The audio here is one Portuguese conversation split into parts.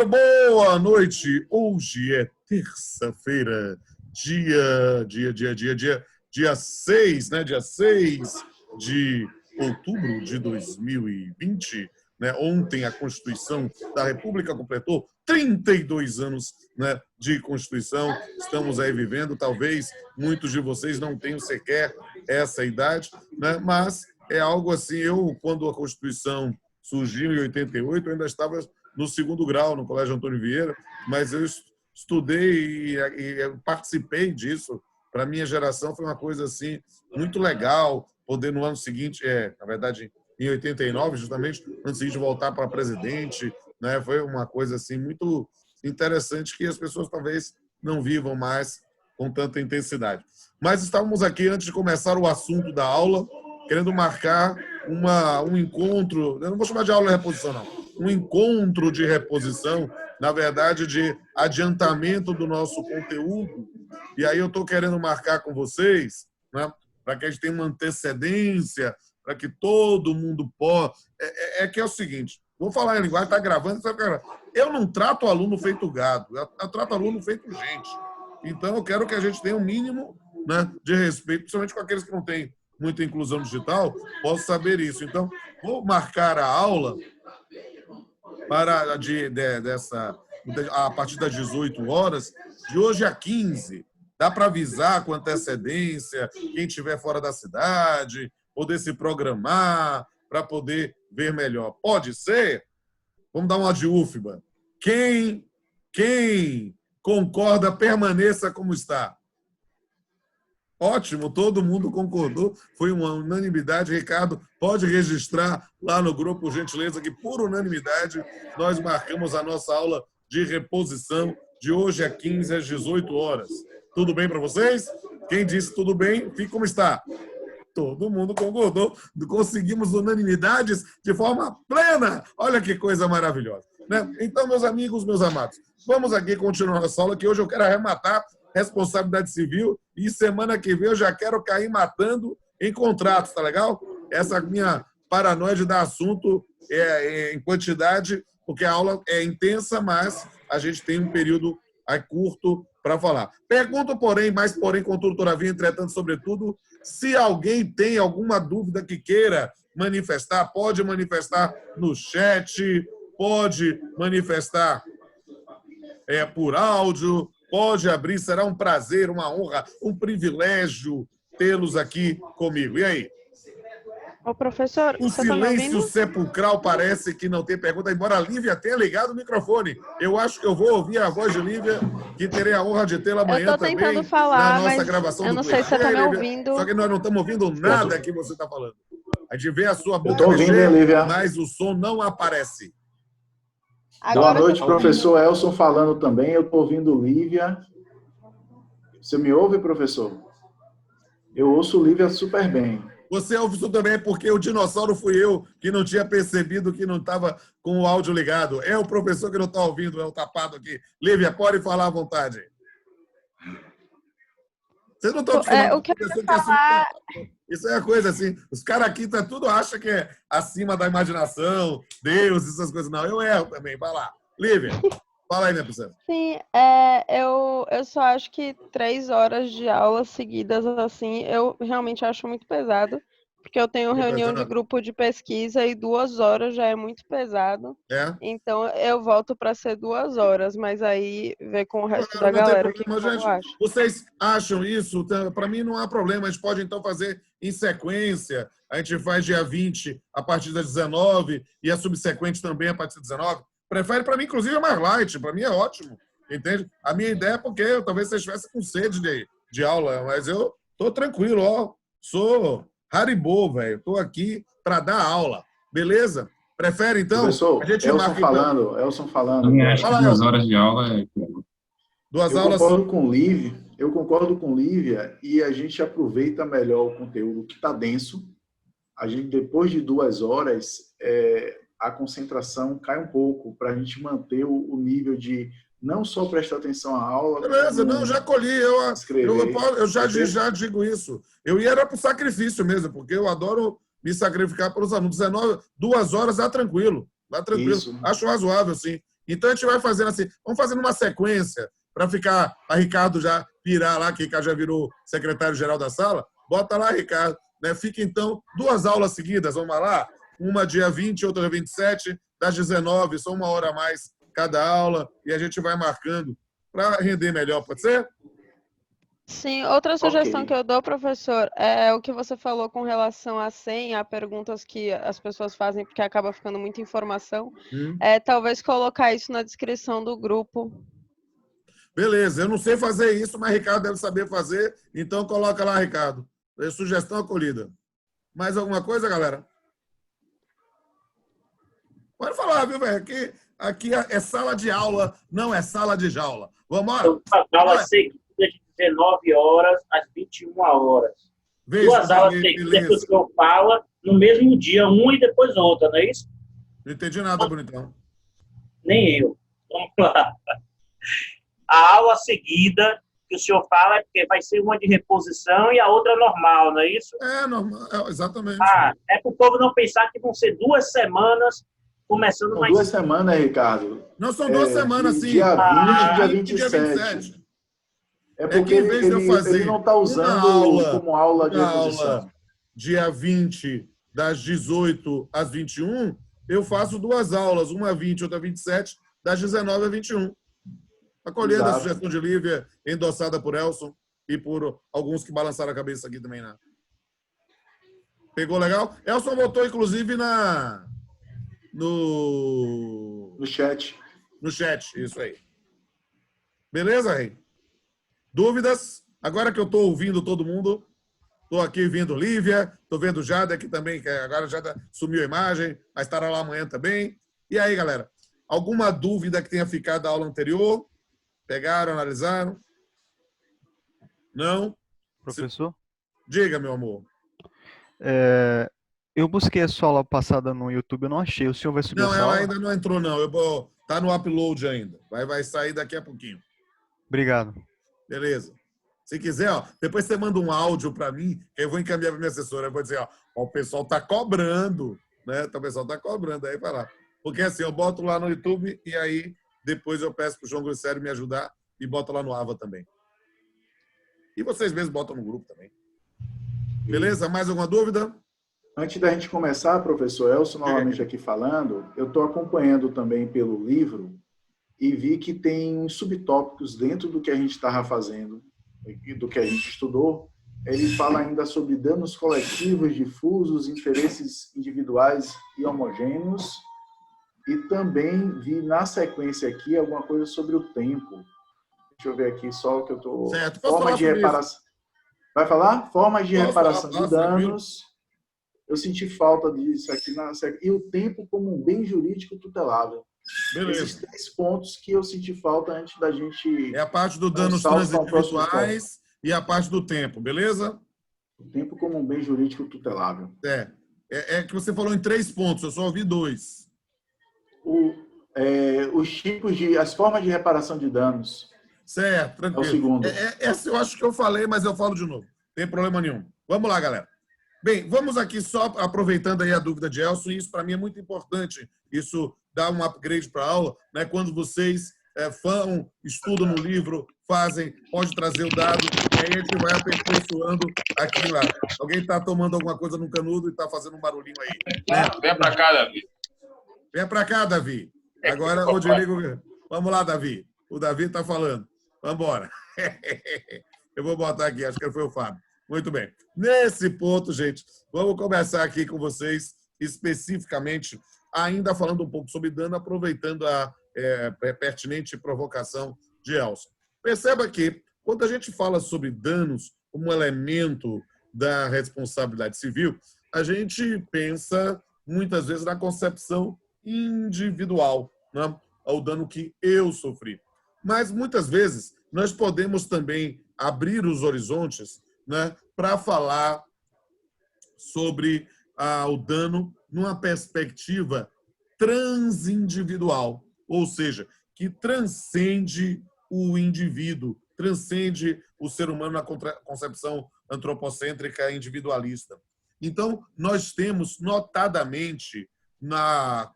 professor, boa noite. Hoje é terça-feira, dia 6, né? Dia 6 de outubro de 2020. Né? Ontem a Constituição da República completou 32 anos, né, de Constituição. Estamos aí vivendo, talvez muitos de vocês não tenham sequer essa idade, né? Mas é algo assim, quando a Constituição surgiu em 88, eu ainda estava no segundo grau, no Colégio Antônio Vieira, mas eu estudei e participei disso. Para a minha geração foi uma coisa assim muito legal, poder no ano seguinte, na verdade, em 89, justamente, no ano seguinte voltar para presidente, né? Foi uma coisa assim muito interessante que as pessoas talvez não vivam mais com tanta intensidade. Mas estávamos aqui, antes de começar o assunto da aula, querendo marcar um encontro, eu não vou chamar de aula de reposição, não, um encontro de reposição, na verdade, de adiantamento do nosso conteúdo. E aí eu estou querendo marcar com vocês, né, para que a gente tenha uma antecedência, para que todo mundo possa... que é o seguinte, vou falar em linguagem, está gravando, eu não trato aluno feito gado, eu trato aluno feito gente. Então, eu quero que a gente tenha um mínimo, né, de respeito, principalmente com aqueles que não têm muita inclusão digital, posso saber isso. Então, vou marcar a aula para a partir das 18 horas, de hoje a 15. Dá para avisar com antecedência, quem estiver fora da cidade, poder se programar para poder ver melhor. Pode ser? Vamos dar uma de UFBA. Quem concorda, permaneça como está. Ótimo, todo mundo concordou, foi uma unanimidade. Ricardo, pode registrar lá no grupo, por gentileza, que por unanimidade nós marcamos a nossa aula de reposição de hoje a 15 às 18 horas. Tudo bem para vocês? Quem disse tudo bem, fique como está. Todo mundo concordou, conseguimos unanimidades de forma plena. Olha que coisa maravilhosa, né? Então, meus amigos, meus amados, vamos aqui continuar nossa aula, que hoje eu quero arrematar responsabilidade civil e semana que vem eu já quero cair matando em contratos, tá legal? Essa minha paranoia de dar assunto em quantidade, porque a aula é intensa, mas a gente tem um período curto para falar. Pergunto, porém, contudo, todavia, entretanto, sobretudo, se alguém tem alguma dúvida que queira manifestar, pode manifestar no chat, pode manifestar por áudio, pode abrir, será um prazer, uma honra, um privilégio tê-los aqui comigo. E aí? Ô, professor, o silêncio sepulcral parece que não tem pergunta, embora a Lívia tenha ligado o microfone. Eu acho que eu vou ouvir a voz de Lívia, que terei a honra de tê-la amanhã também. Eu estou tentando falar, na nossa gravação eu não sei se você está me ouvindo. Só que nós não estamos ouvindo nada que você está falando. A gente vê a sua boca ouvindo, mexer, Lívia, mas o som não aparece. Boa noite, professor Elson falando também. Eu estou ouvindo Lívia. Você me ouve, professor? Eu ouço Lívia super bem. Você ouve isso também porque o dinossauro fui eu que não tinha percebido que não estava com o áudio ligado. É o professor que não está ouvindo, é o tapado aqui. Lívia, pode falar à vontade. Vocês não estão acostumando o que eu ia falar... Isso é a coisa assim. Os caras aqui tudo acham que é acima da imaginação, Deus, essas coisas. Não, eu erro também. Vai lá. Lívia, fala aí, minha princesa. Sim, eu só acho que 3 horas de aula seguidas, assim, eu realmente acho muito pesado, porque eu tenho reunião de grupo de pesquisa e 2 horas já é muito pesado. Então, eu volto para ser 2 horas, mas aí ver com o resto da galera o que eu acho. Vocês acham isso? Para mim não há problema, a gente pode então fazer em sequência. A gente faz dia 20 a partir das 19 e a subsequente também a partir das 19. Prefere, para mim, inclusive, é mais light. Para mim é ótimo, entende? A minha ideia é porque talvez vocês estivessem com sede de aula, mas eu tô tranquilo, ó. Sou Haribo, velho. Tô aqui para dar aula, beleza? Prefere, então? Professor, a gente Elson falando. Eu acho que 2 horas de aula é... 2 aulas... Eu concordo com Lívia e a gente aproveita melhor o conteúdo que está denso. A gente, depois de 2 horas... a concentração cai um pouco para a gente manter o nível de não só prestar atenção à aula... Beleza, não, já colhi, eu já digo isso. Eu ia era para o sacrifício mesmo, porque eu adoro me sacrificar pelos alunos. 2 horas dá tranquilo, Isso. Acho razoável, sim. Então a gente vai fazendo assim, vamos fazendo uma sequência para ficar, a Ricardo já virar lá, que Ricardo já virou secretário-geral da sala, bota lá, Ricardo, né? Fica então 2 aulas seguidas, vamos lá? Uma dia 20, outra dia 27, das 19, só 1 hora a mais cada aula, e a gente vai marcando para render melhor, pode ser? Sim, outra sugestão Ok. que eu dou, professor, é o que você falou com relação à senha, a perguntas que as pessoas fazem, porque acaba ficando muita informação, talvez colocar isso na descrição do grupo. Beleza, eu não sei fazer isso, mas Ricardo deve saber fazer, então coloca lá, Ricardo. Sugestão acolhida. Mais alguma coisa, galera? Pode falar, viu, velho? Aqui é sala de aula, não é sala de jaula. Vamos lá? Duas aulas seguidas de 19 horas às 21 horas. Veja, Duas aulas seguidas que o senhor fala no mesmo dia, uma e depois outra, não é isso? Não entendi nada, bonitão. Nem eu. Vamos lá. A aula seguida que o senhor fala é porque vai ser uma de reposição e a outra normal, não é isso? É, normal, exatamente. É para o povo não pensar que vão ser 2 semanas começando São mais 2 semanas, Ricardo. Não, são 2 semanas, sim. Dia 20 e dia 20 e dia 27. É porque que em vez de eu fazer ele não está usando como aula de reposição. Dia 20, das 18 às 21, eu faço 2 aulas, uma 20, outra 27, das 19 às 21. Acolhendo a sugestão de Lívia, endossada por Elson e por alguns que balançaram a cabeça aqui também. Né? Pegou legal? Elson botou, inclusive, no chat. No chat, isso aí. Beleza, Rei? Dúvidas? Agora que eu estou ouvindo todo mundo, estou aqui vendo Lívia, estou vendo Jada aqui também, que agora já sumiu a imagem, mas estará lá amanhã também. E aí, galera? Alguma dúvida que tenha ficado da aula anterior? Pegaram, analisaram? Não? Professor? Diga, meu amor. Eu busquei a sua aula passada no YouTube, eu não achei. O senhor vai subir Não, essa ela aula? ainda não entrou, não. Tá no upload ainda. Vai sair daqui a pouquinho. Obrigado. Beleza. Se quiser, ó, depois você manda um áudio para mim, que eu vou encaminhar para minha assessora. Eu vou dizer, ó, o pessoal tá cobrando, né? O pessoal tá cobrando, aí vai lá. Porque assim, eu boto lá no YouTube e aí depois eu peço pro João Glicério me ajudar e boto lá no AVA também. E vocês mesmos botam no grupo também. Beleza? Mais alguma dúvida? Antes da gente começar, professor Elson, novamente aqui falando, eu estou acompanhando também pelo livro e vi que tem subtópicos dentro do que a gente estava fazendo e do que a gente estudou. Ele fala ainda sobre danos coletivos, difusos, interesses individuais e homogêneos. E também vi na sequência aqui alguma coisa sobre o tempo. Deixa eu ver aqui só o que eu estou... Certo. Formas de reparação. Vai falar? Formas de reparação de danos. Tranquilo. Eu senti falta disso aqui. E o tempo como um bem jurídico tutelável. Beleza. Esses 3 pontos que eu senti falta antes da gente... É a parte do danos transindividuais e a parte do tempo, beleza? O tempo como um bem jurídico tutelável. É que você falou em 3 pontos, eu só ouvi 2. Os tipos as formas de reparação de danos. Certo, tranquilo. É o segundo. Essa eu acho que eu falei, mas eu falo de novo. Não tem problema nenhum. Vamos lá, galera. Bem, vamos aqui só aproveitando aí a dúvida de Elson, e isso para mim é muito importante. Isso dá um upgrade para a aula, né? Quando vocês estudam no livro, pode trazer o dado, e aí a gente vai aperfeiçoando aqui lá. Alguém está tomando alguma coisa no canudo e está fazendo um barulhinho aí. Né? Vem para cá, Davi. Vem para cá, Davi. Agora, o Diego... Vamos lá, Davi. O Davi está falando. Vamos embora. Eu vou botar aqui, acho que foi o Fábio. Muito bem. Nesse ponto, gente, vamos começar aqui com vocês, especificamente, ainda falando um pouco sobre dano, aproveitando a pertinente provocação de Elson. Perceba que, quando a gente fala sobre danos como elemento da responsabilidade civil, a gente pensa, muitas vezes, na concepção individual, né? Ao dano que eu sofri. Mas, muitas vezes, nós podemos também abrir os horizontes, né, para falar sobre o dano numa perspectiva transindividual, ou seja, que transcende o indivíduo, transcende o ser humano na concepção antropocêntrica individualista. Então, nós temos, notadamente,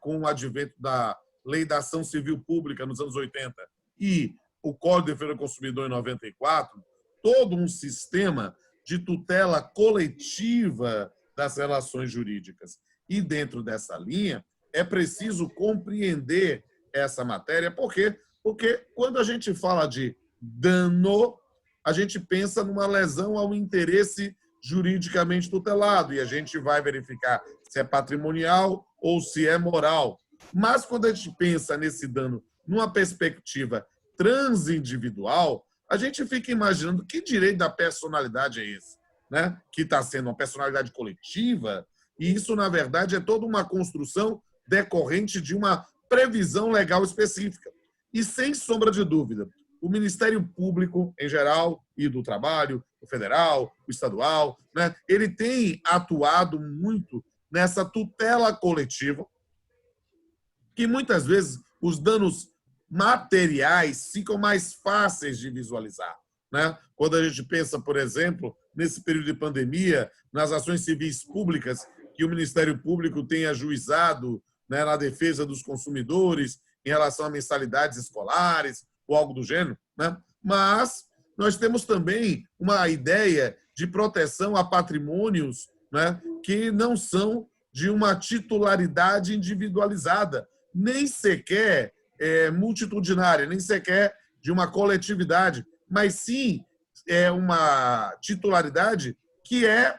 com o advento da Lei da Ação Civil Pública nos anos 80 e o Código de Defesa do Consumidor em 94, todo um sistema de tutela coletiva das relações jurídicas. E dentro dessa linha, é preciso compreender essa matéria. Por quê? Porque quando a gente fala de dano, a gente pensa numa lesão ao interesse juridicamente tutelado e a gente vai verificar se é patrimonial ou se é moral. Mas quando a gente pensa nesse dano numa perspectiva transindividual, a gente fica imaginando que direito da personalidade é esse, né? Que está sendo uma personalidade coletiva, e isso, na verdade, é toda uma construção decorrente de uma previsão legal específica. E, sem sombra de dúvida, o Ministério Público, em geral, e do Trabalho, o federal, o estadual, né, ele tem atuado muito nessa tutela coletiva, que muitas vezes os danos materiais ficam mais fáceis de visualizar, né? Quando a gente pensa, por exemplo, nesse período de pandemia, nas ações civis públicas que o Ministério Público tem ajuizado, né, na defesa dos consumidores em relação a mensalidades escolares ou algo do gênero, né? Mas nós temos também uma ideia de proteção a patrimônios, né, que não são de uma titularidade individualizada, nem sequer multitudinária, nem sequer de uma coletividade, mas sim é uma titularidade que é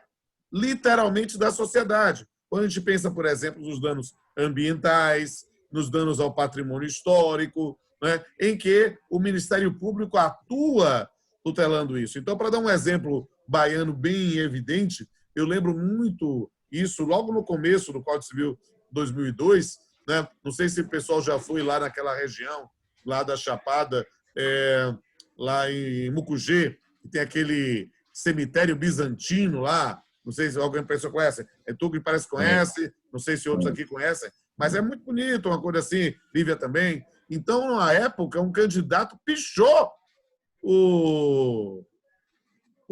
literalmente da sociedade. Quando a gente pensa, por exemplo, nos danos ambientais, nos danos ao patrimônio histórico, né, em que o Ministério Público atua tutelando isso. Então, para dar um exemplo baiano bem evidente, eu lembro muito isso logo no começo do Código Civil 2002, né? Não sei se o pessoal já foi lá naquela região, lá da Chapada, lá em Mucugê, que tem aquele cemitério bizantino lá, não sei se alguém pessoa conhece, tu que parece que conhece, não sei se outros aqui conhecem, mas é muito bonito, uma coisa assim, Lívia também. Então, na época, um candidato pichou o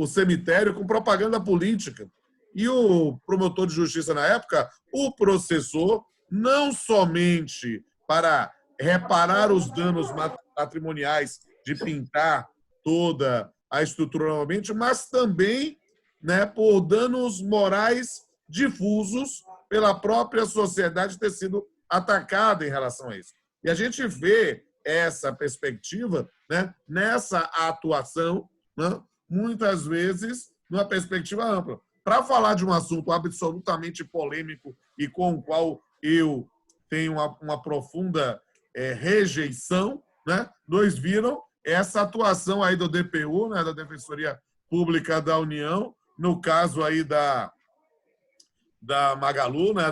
cemitério com propaganda política. E o promotor de justiça, na época, o processou não somente para reparar os danos patrimoniais de pintar toda a estrutura novamente, mas também, né, por danos morais difusos pela própria sociedade ter sido atacada em relação a isso. E a gente vê essa perspectiva, né, nessa atuação, né, muitas vezes numa perspectiva ampla. Para falar de um assunto absolutamente polêmico e com o qual eu tenho uma profunda rejeição, né, nós viram essa atuação aí do DPU, né, da Defensoria Pública da União, no caso aí da Magalu, né,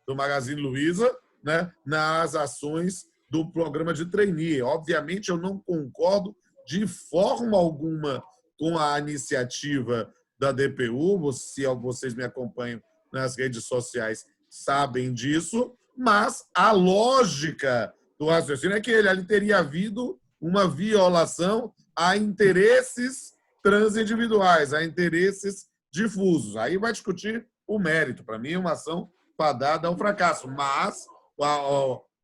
do Magazine Luiza, né, nas ações do programa de trainee. Obviamente, eu não concordo de forma alguma com a iniciativa da DPU, se vocês me acompanham nas redes sociais sabem disso, mas a lógica do raciocínio é que ali teria havido uma violação a interesses transindividuais, a interesses difusos. Aí vai discutir o mérito. Para mim, é uma ação fadada ao fracasso, mas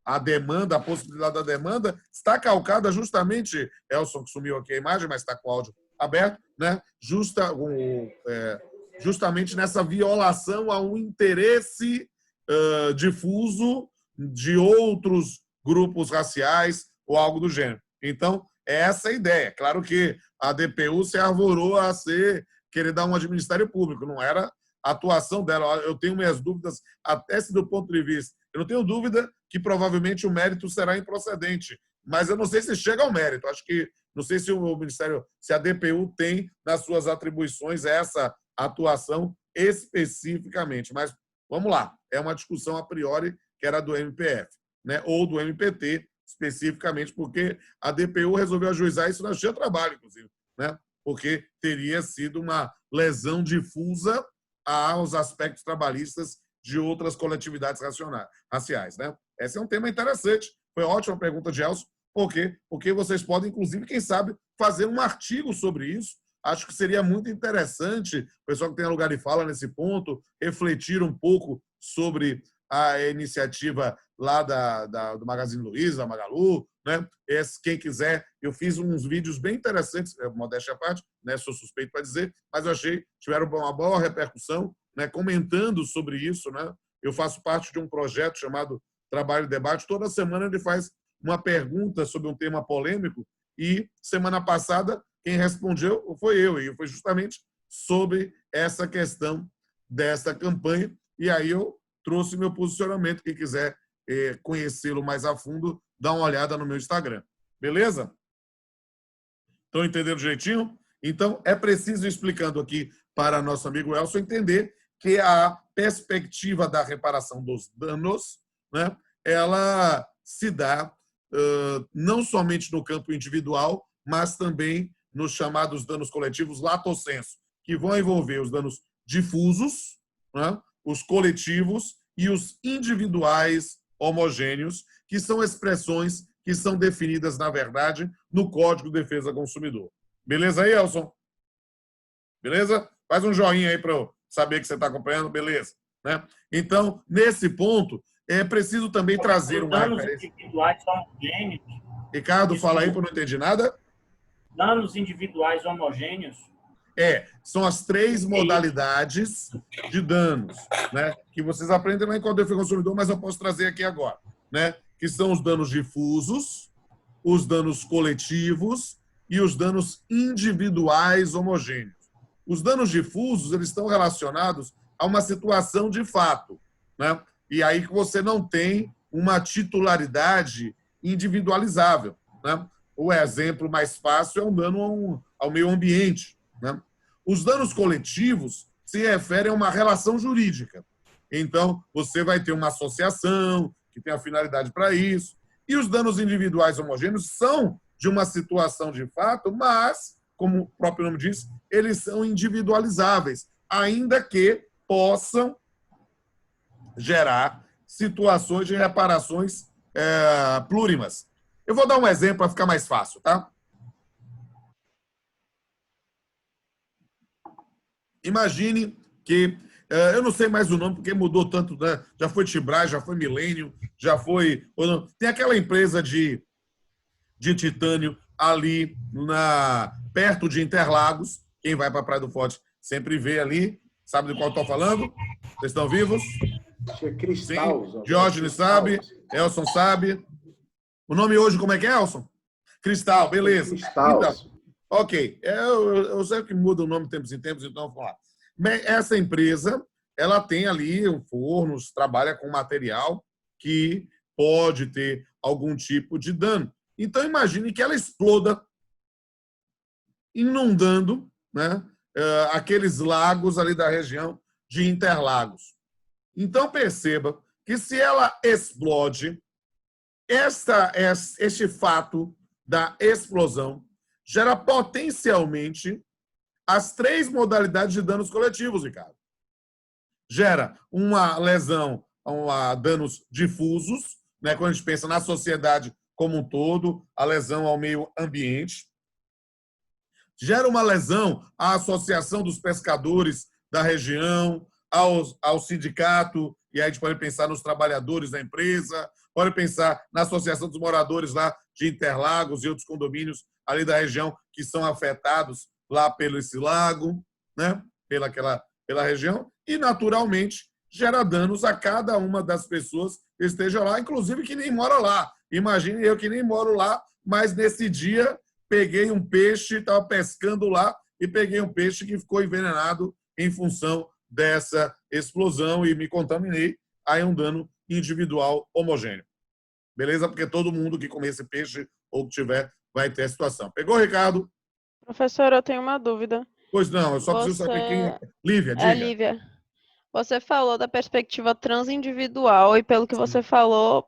a demanda, a possibilidade da demanda está calcada justamente, Elson que sumiu aqui a imagem, mas está com o áudio aberto, né? Justamente nessa violação a um interesse difuso de outros grupos raciais ou algo do gênero. Então, é essa a ideia. Claro que a DPU se arvorou a querer dar um Ministério Público, não era a atuação dela. Eu tenho minhas dúvidas, até se do ponto de vista. Eu não tenho dúvida que provavelmente o mérito será improcedente, mas eu não sei se chega ao mérito. Acho que não sei se o Ministério, se a DPU tem nas suas atribuições essa atuação especificamente. Mas vamos lá, é uma discussão a priori que era do MPF, né? Ou do MPT, especificamente, porque a DPU resolveu ajuizar isso na Justiça do Trabalho, inclusive, né? Porque teria sido uma lesão difusa aos aspectos trabalhistas de outras coletividades raciais, né? Esse é um tema interessante. Foi ótima a pergunta de Elson. Por quê? Porque vocês podem, inclusive, quem sabe, fazer um artigo sobre isso. Acho que seria muito interessante, o pessoal que tem lugar de fala nesse ponto, refletir um pouco sobre a iniciativa lá do Magazine Luiza, Magalu, né? Quem quiser, eu fiz uns vídeos bem interessantes, modéstia à parte, né? Sou suspeito para dizer, mas eu achei tiveram uma boa repercussão, né? Comentando sobre isso, né? Eu faço parte de um projeto chamado Trabalho e Debate. Toda semana ele faz uma pergunta sobre um tema polêmico e semana passada quem respondeu foi eu, e foi justamente sobre essa questão dessa campanha, e aí eu trouxe meu posicionamento. Quem quiser conhecê-lo mais a fundo, dá uma olhada no meu Instagram. Beleza? Estão entendendo direitinho? Então, é preciso, explicando aqui para nosso amigo Elson, entender que a perspectiva da reparação dos danos, né, ela se dá não somente no campo individual, mas também nos chamados danos coletivos lato sensu, que vão envolver os danos difusos, né, os coletivos e os individuais homogêneos, que são expressões que são definidas, na verdade, no Código de Defesa do Consumidor. Beleza aí, Elson? Beleza? Faz um joinha aí para eu saber que você está acompanhando. Beleza. Né? Então, nesse ponto, é preciso também trazer uma referência. Individuais homogêneos. Ricardo, fala aí, porque eu não entendi nada. Danos individuais homogêneos. São as 3 modalidades de danos, né, que vocês aprendem lá em Código de Defesa do Consumidor, mas eu posso trazer aqui agora, né, que são os danos difusos, os danos coletivos e os danos individuais homogêneos. Os danos difusos, eles estão relacionados a uma situação de fato, né, e aí que você não tem uma titularidade individualizável, né? O exemplo mais fácil é um dano ao meio ambiente, né? Os danos coletivos se referem a uma relação jurídica. Então, você vai ter uma associação que tem a finalidade para isso. E os danos individuais homogêneos são de uma situação de fato, mas, como o próprio nome diz, eles são individualizáveis, ainda que possam gerar situações de reparações plurimas. Eu vou dar um exemplo para ficar mais fácil, tá? Imagine que, eu não sei mais o nome, porque mudou tanto, né? Já foi Tibraz, já foi Milênio, já foi... Tem aquela empresa de titânio ali perto de Interlagos. Quem vai para a Praia do Forte sempre vê ali. Sabe de qual estou falando? Vocês estão vivos? Acho que é Cristal. Sim. Diógenes sabe, Elson sabe. O nome hoje como é que é, Elson? Cristal, beleza. Cristal. Então, ok. Eu sei que muda o nome de tempos em tempos, então vamos lá. Bem, essa empresa, ela tem ali um forno, trabalha com material que pode ter algum tipo de dano. Então, imagine que ela exploda, inundando, né, aqueles lagos ali da região de Interlagos. Então, perceba que se ela explode, este fato da explosão gera potencialmente as 3 modalidades de danos coletivos, Ricardo. Gera uma lesão, danos difusos, né, quando a gente pensa na sociedade como um todo, a lesão ao meio ambiente. Gera uma lesão à associação dos pescadores da região, ao sindicato, e aí a gente pode pensar nos trabalhadores da empresa, pode pensar na associação dos moradores lá de Interlagos e outros condomínios ali da região que são afetados lá pelo esse lago, né? pela região, e naturalmente gera danos a cada uma das pessoas que estejam lá, inclusive que nem mora lá. Imagine eu que nem moro lá, mas nesse dia peguei um peixe, estava pescando lá e peguei um peixe que ficou envenenado em função dessa explosão e me contaminei. Aí um dano individual homogêneo. Beleza? Porque todo mundo que comer esse peixe ou que tiver vai ter a situação. Pegou, Ricardo? Professor, eu tenho uma dúvida. Pois não, eu só preciso saber quem é. Lívia, diga. Lívia. Você falou da perspectiva transindividual e pelo que você falou,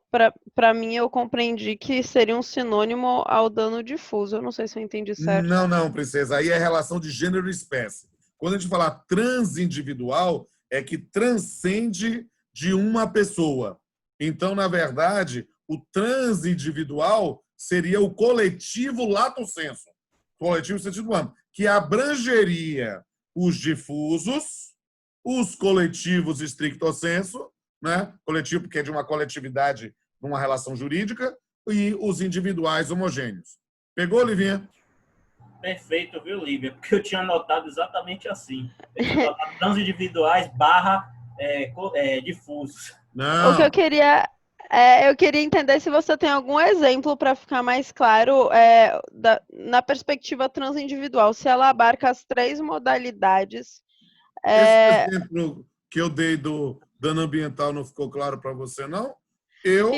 para mim eu compreendi que seria um sinônimo ao dano difuso. Eu não sei se eu entendi certo. Não, princesa. Aí é relação de gênero e espécie. Quando a gente fala transindividual, é que transcende de uma pessoa. Então, na verdade, o transindividual seria o coletivo lato sensu. Coletivo sentido amplo, que abrangeria os difusos, os coletivos stricto sensu, né? Coletivo, porque é de uma coletividade, numa relação jurídica, e os individuais homogêneos. Pegou, Livinha? Perfeito, viu, Lívia? Porque eu tinha anotado exatamente assim. Eu tinha anotado transindividuais barra difusos. Não. O que eu queria entender se você tem algum exemplo para ficar mais claro na perspectiva transindividual, se ela abarca as 3 modalidades. Esse exemplo que eu dei do dano ambiental não ficou claro para você, não? Eu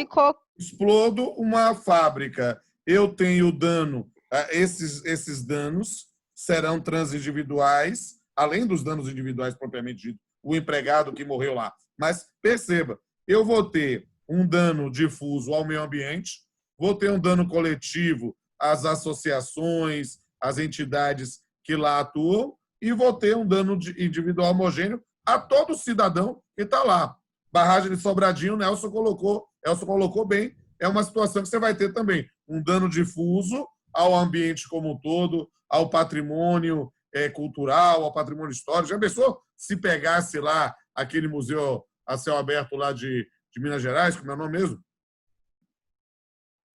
explodo uma fábrica, eu tenho dano, esses danos serão transindividuais, além dos danos individuais propriamente dito, o empregado que morreu lá. Mas perceba, eu vou ter um dano difuso ao meio ambiente, vou ter um dano coletivo às associações, às entidades que lá atuam, e vou ter um dano individual homogêneo a todo cidadão que está lá. Barragem de Sobradinho, o Nelson colocou bem, é uma situação que você vai ter também um dano difuso ao ambiente como um todo, ao patrimônio cultural, ao patrimônio histórico. Já pensou se pegasse lá aquele museu a céu aberto lá de Minas Gerais, como é o nome mesmo?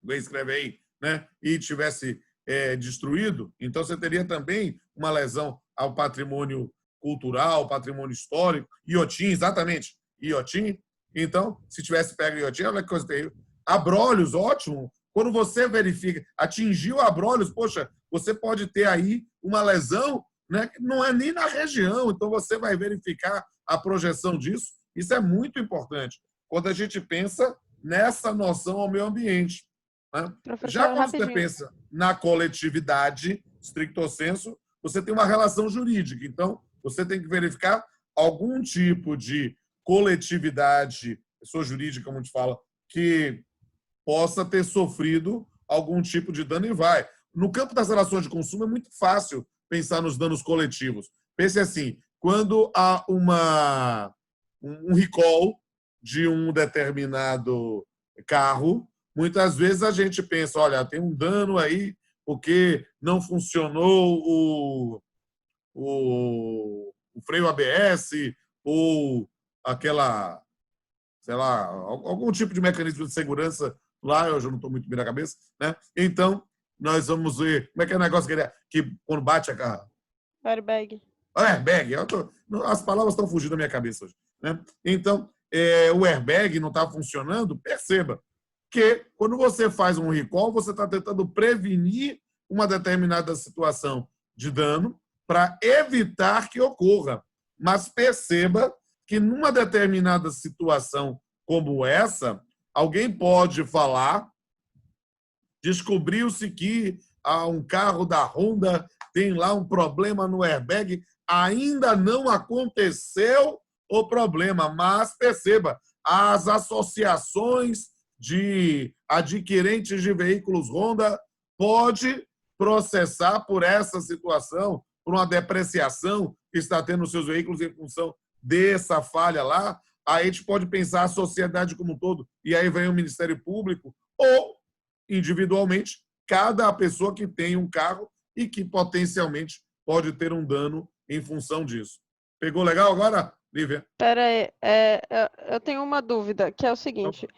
Alguém escreve aí, né? E tivesse destruído? Então você teria também uma lesão ao patrimônio cultural, ao patrimônio histórico. Iotim, exatamente. Iotim. Então, se tivesse pego Iotim, olha que coisa terrível. Abrolhos, ótimo. Quando você verifica, atingiu Abrolhos, poxa, você pode ter aí uma lesão, né, que não é nem na região, então você vai verificar a projeção disso. Isso é muito importante quando a gente pensa nessa noção ao meio ambiente. Né? Já quando você pensa na coletividade, stricto sensu, você tem uma relação jurídica. Então, você tem que verificar algum tipo de coletividade, pessoa jurídica, como a gente fala, que possa ter sofrido algum tipo de dano e vai. No campo das relações de consumo é muito fácil pensar nos danos coletivos. Pense assim, quando há um recall de um determinado carro, muitas vezes a gente pensa, olha, tem um dano aí porque não funcionou o freio ABS ou aquela, sei lá, algum tipo de mecanismo de segurança lá, eu já não estou muito bem na cabeça, né? Então, nós vamos ver como é que é o negócio que quando bate a carro. Airbag. Airbag. As palavras estão fugindo da minha cabeça hoje. Né? Então, o airbag não está funcionando, perceba que quando você faz um recall, você está tentando prevenir uma determinada situação de dano para evitar que ocorra. Mas perceba que numa determinada situação como essa, alguém pode falar, descobriu-se que um carro da Honda tem lá um problema no airbag, ainda não aconteceu o problema, mas perceba, as associações de adquirentes de veículos Honda pode processar por essa situação, por uma depreciação que está tendo nos seus veículos em função dessa falha lá. Aí a gente pode pensar a sociedade como um todo, e aí vem o Ministério Público, ou, individualmente, cada pessoa que tem um carro e que potencialmente pode ter um dano em função disso. Pegou legal agora, Lívia? Espera aí, eu tenho uma dúvida, que é o seguinte,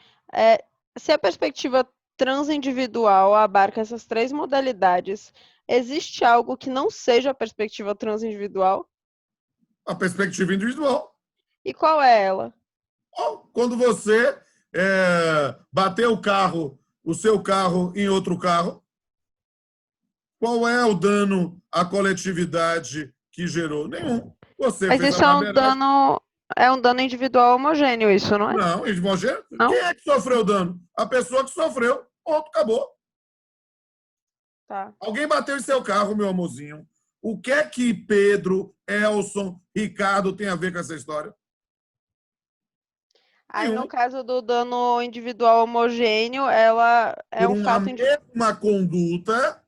se a perspectiva transindividual abarca essas 3 modalidades, existe algo que não seja a perspectiva transindividual? A perspectiva individual. E qual é ela? Quando você bater o seu carro em outro carro, qual é o dano à coletividade que gerou? Nenhum. Você Mas fez isso a é um dano individual homogêneo, isso, não é? Não, homogêneo. Não? Quem é que sofreu o dano? A pessoa que sofreu. Ponto, acabou. Tá. Alguém bateu em seu carro, meu amorzinho. O que é que Pedro, Elson, Ricardo tem a ver com essa história? Aí, no caso do dano individual homogêneo, ela é um fato individual. Por uma mesma conduta,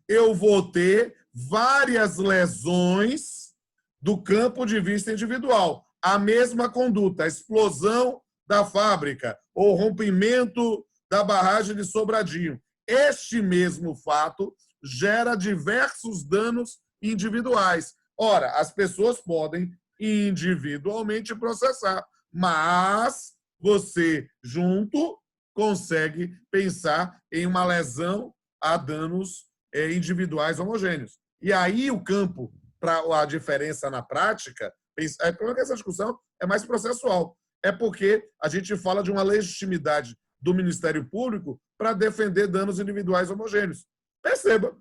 eu vou ter várias lesões do campo de vista individual. A mesma conduta, a explosão da fábrica ou rompimento da barragem de Sobradinho. Este mesmo fato gera diversos danos individuais. Ora, as pessoas podem individualmente processar, mas você, junto, consegue pensar em uma lesão a danos individuais homogêneos. E aí o campo para a diferença na prática, o problema é que essa discussão é mais processual. É porque a gente fala de uma legitimidade do Ministério Público para defender danos individuais homogêneos. Perceba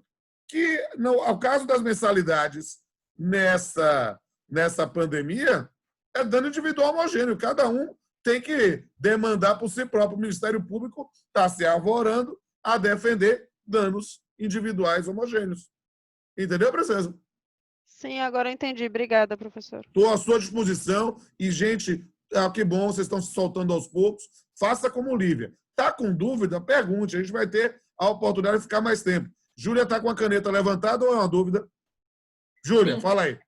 que, no caso das mensalidades nessa pandemia, é dano individual homogêneo. Cada um tem que demandar por si próprio. O Ministério Público está se arvorando a defender danos individuais homogêneos. Entendeu, Princesa? Sim, agora eu entendi. Obrigada, professor. Estou à sua disposição. E, gente, que bom, vocês estão se soltando aos poucos. Faça como Lívia. Está com dúvida? Pergunte. A gente vai ter a oportunidade de ficar mais tempo. Júlia está com a caneta levantada ou é uma dúvida? Júlia, fala aí.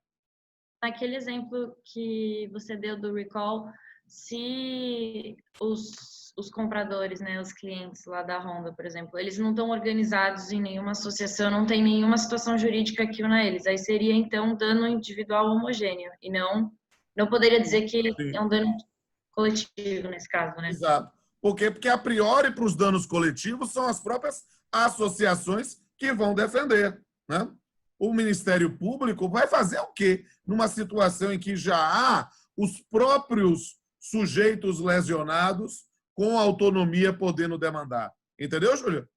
Naquele exemplo que você deu do recall, se os compradores, né, os clientes lá da Honda, por exemplo, eles não estão organizados em nenhuma associação, não tem nenhuma situação jurídica que una eles, aí seria, então, dano individual homogêneo, e não poderia dizer que é um dano coletivo nesse caso, né? Exato. Por quê? Porque, a priori, para os danos coletivos, são as próprias associações que vão defender, né? O Ministério Público vai fazer o quê? Numa situação em que já há os próprios sujeitos lesionados com autonomia podendo demandar. Entendeu, Júlio?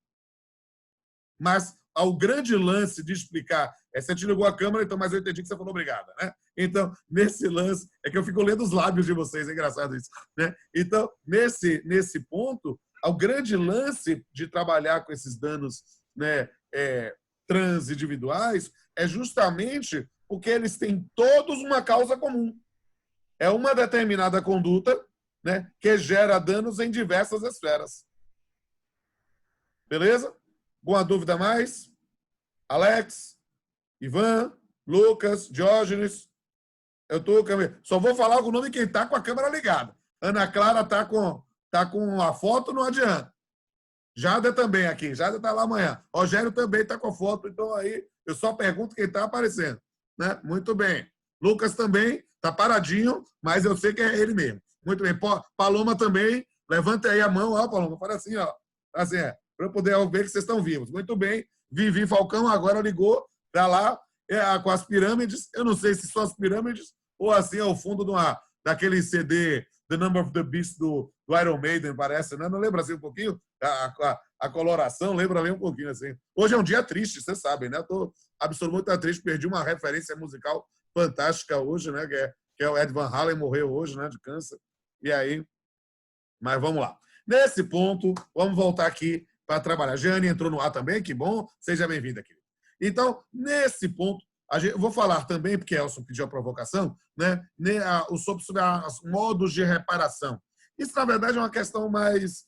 Mas ao grande lance de explicar... Você te ligou a câmera, então, mas eu entendi que você falou obrigada, né? Então, nesse lance... É que eu fico lendo os lábios de vocês, é engraçado isso, né? Então, nesse ponto, ao grande lance de trabalhar com esses danos, né, transindividuais, é justamente porque eles têm todos uma causa comum. É uma determinada conduta, né, que gera danos em diversas esferas. Beleza? Alguma dúvida a mais? Alex, Ivan, Lucas, Diógenes. Só vou falar o nome de quem está com a câmera ligada. Ana Clara está com a foto, não adianta. Jada também aqui. Jada está lá amanhã. Rogério também está com a foto. Então, aí, eu só pergunto quem está aparecendo. Né? Muito bem. Lucas também está paradinho, mas eu sei que é ele mesmo. Muito bem. Paloma também. Levanta aí a mão. Ó, Paloma. Fala assim, ó. Assim, para eu poder ver que vocês estão vivos. Muito bem. Vivi Falcão agora ligou para lá com as pirâmides. Eu não sei se são as pirâmides ou assim ao fundo daquele CD The Number of the Beast do Iron Maiden, parece, né? Não lembra assim um pouquinho? A coloração lembra bem um pouquinho assim. Hoje é um dia triste, vocês sabem, né? Estou absolutamente triste, perdi uma referência musical fantástica hoje, né? Que é o Ed Van Halen, morreu hoje, né? De câncer. E aí, mas vamos lá. Nesse ponto, vamos voltar aqui para trabalhar. Jane entrou no ar também, que bom. Seja bem-vinda, querido. Então, nesse ponto, eu vou falar também, porque Elson pediu a provocação, né, sobre os modos de reparação. Isso, na verdade, é uma questão mais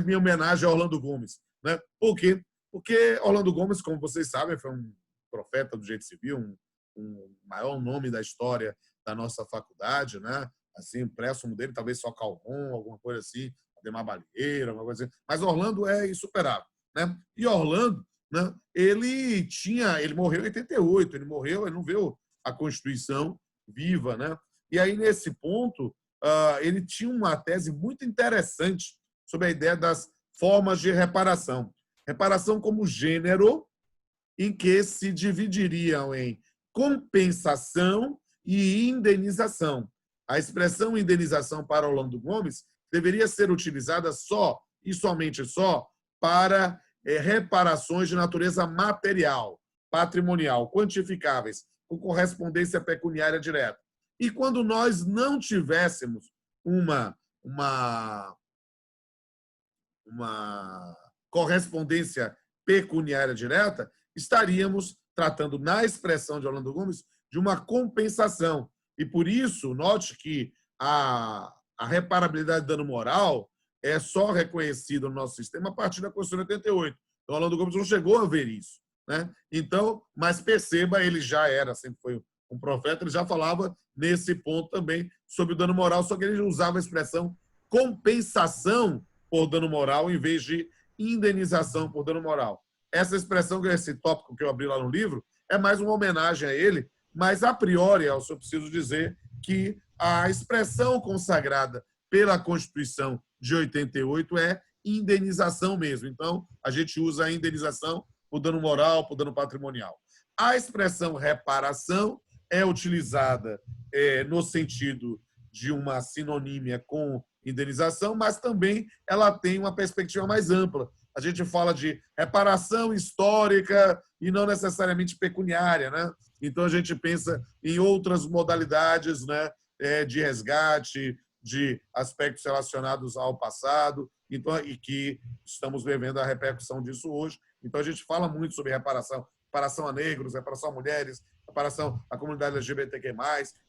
minha homenagem a Orlando Gomes. Né? Por quê? Porque Orlando Gomes, como vocês sabem, foi um profeta do direito civil, um maior nome da história da nossa faculdade, né? Assim, o préstimo dele, talvez só Calhoun, alguma coisa assim, Ademar Balieiro, alguma coisa assim. Mas Orlando é insuperável. Né? E Orlando, né, ele morreu em 88, ele não viu a Constituição viva, né? E aí, nesse ponto, ele tinha uma tese muito interessante sobre a ideia das formas de reparação. Reparação como gênero, em que se dividiriam em compensação e indenização. A expressão indenização para Orlando Gomes deveria ser utilizada só e somente só para reparações de natureza material, patrimonial, quantificáveis, com correspondência pecuniária direta. E quando nós não tivéssemos uma correspondência pecuniária direta, estaríamos tratando, na expressão de Orlando Gomes, de uma compensação. E por isso, note que a reparabilidade de dano moral é só reconhecida no nosso sistema a partir da Constituição de 88. Então, Orlando Gomes não chegou a ver isso. Né? Então, mas perceba, ele já sempre foi um profeta, ele já falava nesse ponto também sobre o dano moral, só que ele usava a expressão compensação por dano moral em vez de indenização por dano moral. Essa expressão, esse tópico que eu abri lá no livro, é mais uma homenagem a ele, mas a priori, eu só preciso dizer que a expressão consagrada pela Constituição de 88 é indenização mesmo. Então, a gente usa a indenização por dano moral, por dano patrimonial. A expressão reparação é utilizada no sentido de uma sinonímia com indenização, mas também ela tem uma perspectiva mais ampla. A gente fala de reparação histórica e não necessariamente pecuniária, né? Então, a gente pensa em outras modalidades, né, de resgate, de aspectos relacionados ao passado, então, e que estamos vivendo a repercussão disso hoje. Então, a gente fala muito sobre reparação a negros, reparação a mulheres, reparação à comunidade LGBTQ+.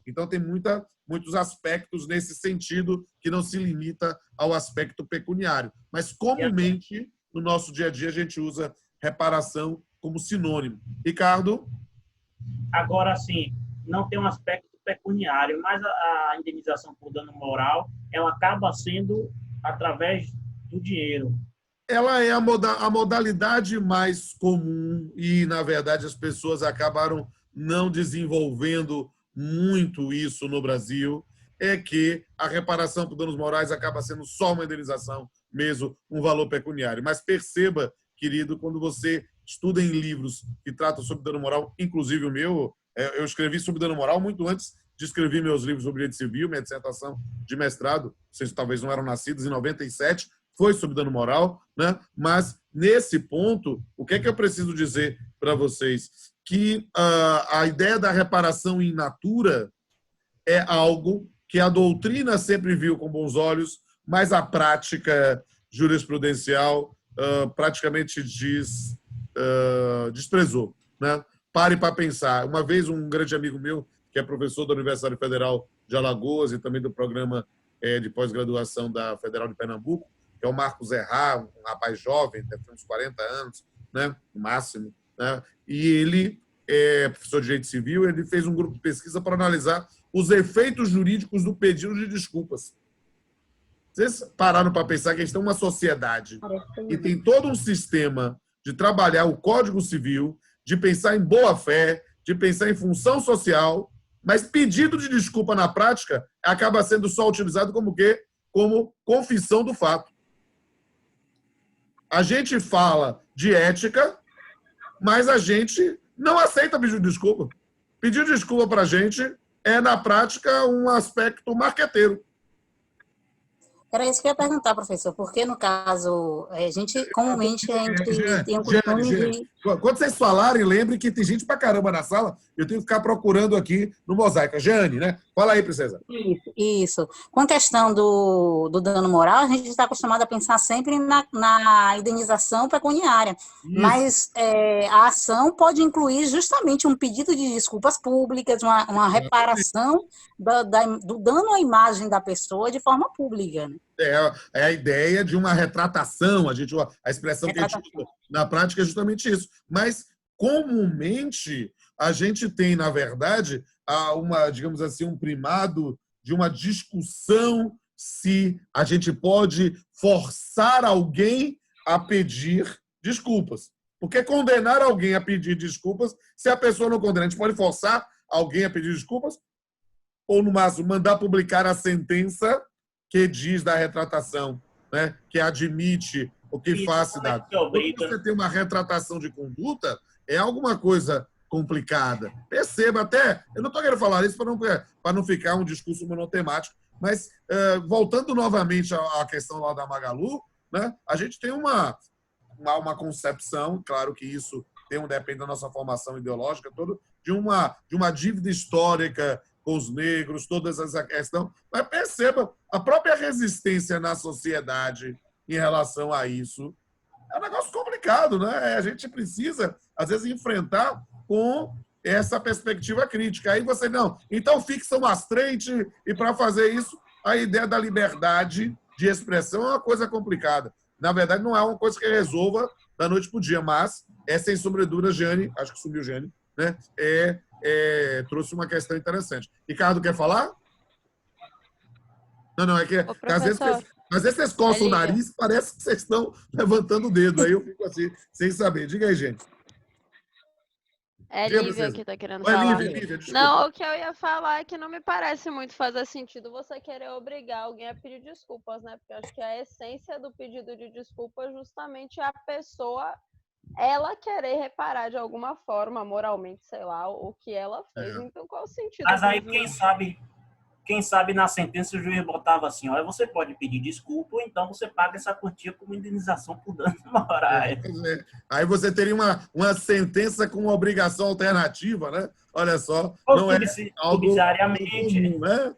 Então, tem muitos aspectos nesse sentido que não se limita ao aspecto pecuniário. Mas, comumente, no nosso dia a dia, a gente usa reparação como sinônimo. Ricardo? Agora, sim, não tem um aspecto pecuniário, mas a indenização por dano moral, ela acaba sendo através do dinheiro. Ela é a modalidade mais comum e, na verdade, as pessoas acabaram não desenvolvendo muito isso no Brasil, é que a reparação por danos morais acaba sendo só uma indenização, mesmo um valor pecuniário. Mas perceba, querido, quando você estuda em livros que tratam sobre dano moral, inclusive o meu, eu escrevi sobre dano moral muito antes de escrever meus livros sobre direito civil, minha dissertação de mestrado, vocês talvez não eram nascidos, em 97, foi sobre dano moral, né? Mas, nesse ponto, o que é que eu preciso dizer para vocês? Que a ideia da reparação in natura é algo que a doutrina sempre viu com bons olhos, mas a prática jurisprudencial praticamente desprezou, né? Pare para pensar. Uma vez, um grande amigo meu, que é professor da Universidade Federal de Alagoas e também do programa de pós-graduação da Federal de Pernambuco, que é o Marcos Errar, um rapaz jovem, deve ter uns 40 anos, né, no máximo, né? E ele é professor de direito civil, ele fez um grupo de pesquisa para analisar os efeitos jurídicos do pedido de desculpas. Vocês pararam para pensar que a gente tem uma sociedade que tem todo um sistema de trabalhar o Código Civil, de pensar em boa-fé, de pensar em função social, mas pedido de desculpa na prática acaba sendo só utilizado como o quê? Como confissão do fato. A gente fala de ética, mas a gente não aceita pedir desculpa. Pedir desculpa para a gente é, na prática, um aspecto marqueteiro. Era isso que eu ia perguntar, professor, porque no caso, a gente tem o costume de... Quando vocês falarem, lembrem que tem gente pra caramba na sala, eu tenho que ficar procurando aqui no Mosaica. Jane, né? Fala aí, princesa. Isso. Com a questão do dano moral, a gente está acostumado a pensar sempre na indenização pecuniária, mas a ação pode incluir justamente um pedido de desculpas públicas, uma reparação do dano à imagem da pessoa de forma pública, né? É a ideia de uma retratação, a expressão que a gente usa na prática é justamente isso. Mas, comumente, a gente tem, na verdade, digamos assim, um primado de uma discussão se a gente pode forçar alguém a pedir desculpas. Porque condenar alguém a pedir desculpas, se a pessoa não condena, a gente pode forçar alguém a pedir desculpas? Ou, no máximo, mandar publicar a sentença que diz da retratação, né? Que admite o que faz cidade. Quando você tem uma retratação de conduta, é alguma coisa complicada. Perceba até, eu não estou querendo falar isso para não ficar um discurso monotemático, mas voltando novamente à questão lá da Magalu, né? A gente tem uma concepção, claro que isso depende da nossa formação ideológica, de uma dívida histórica com os negros, toda essa questão. Mas perceba, a própria resistência na sociedade em relação a isso é um negócio complicado, né? A gente precisa, às vezes, enfrentar com essa perspectiva crítica. Aí você, não, então fixa um astrente, e para fazer isso, a ideia da liberdade de expressão é uma coisa complicada. Na verdade, não é uma coisa que resolva da noite para o dia, mas sem sombra de dúvida, Jane, acho que sumiu Jane, né? Trouxe uma questão interessante. Ricardo, quer falar? Não, é que às vezes vocês coçam o nariz, parece que vocês estão levantando o dedo, aí eu fico assim, sem saber. Diga aí, gente. É Diga, Lívia princesa. que tá querendo Oi, falar. Lívia, desculpa. Não, o que eu ia falar é que não me parece muito fazer sentido você querer obrigar alguém a pedir desculpas, né? Porque eu acho que a essência do pedido de desculpa é justamente a pessoa, ela querer reparar de alguma forma, moralmente, sei lá, o que ela fez. É. Então, qual o sentido Mas aí, disso? quem sabe na sentença o juiz botava assim, olha, você pode pedir desculpa, ou então você paga essa quantia como indenização por danos morais. Aí você teria uma sentença com uma obrigação alternativa, né? Olha só, Ou não é algo subsidiariamente. comum, né?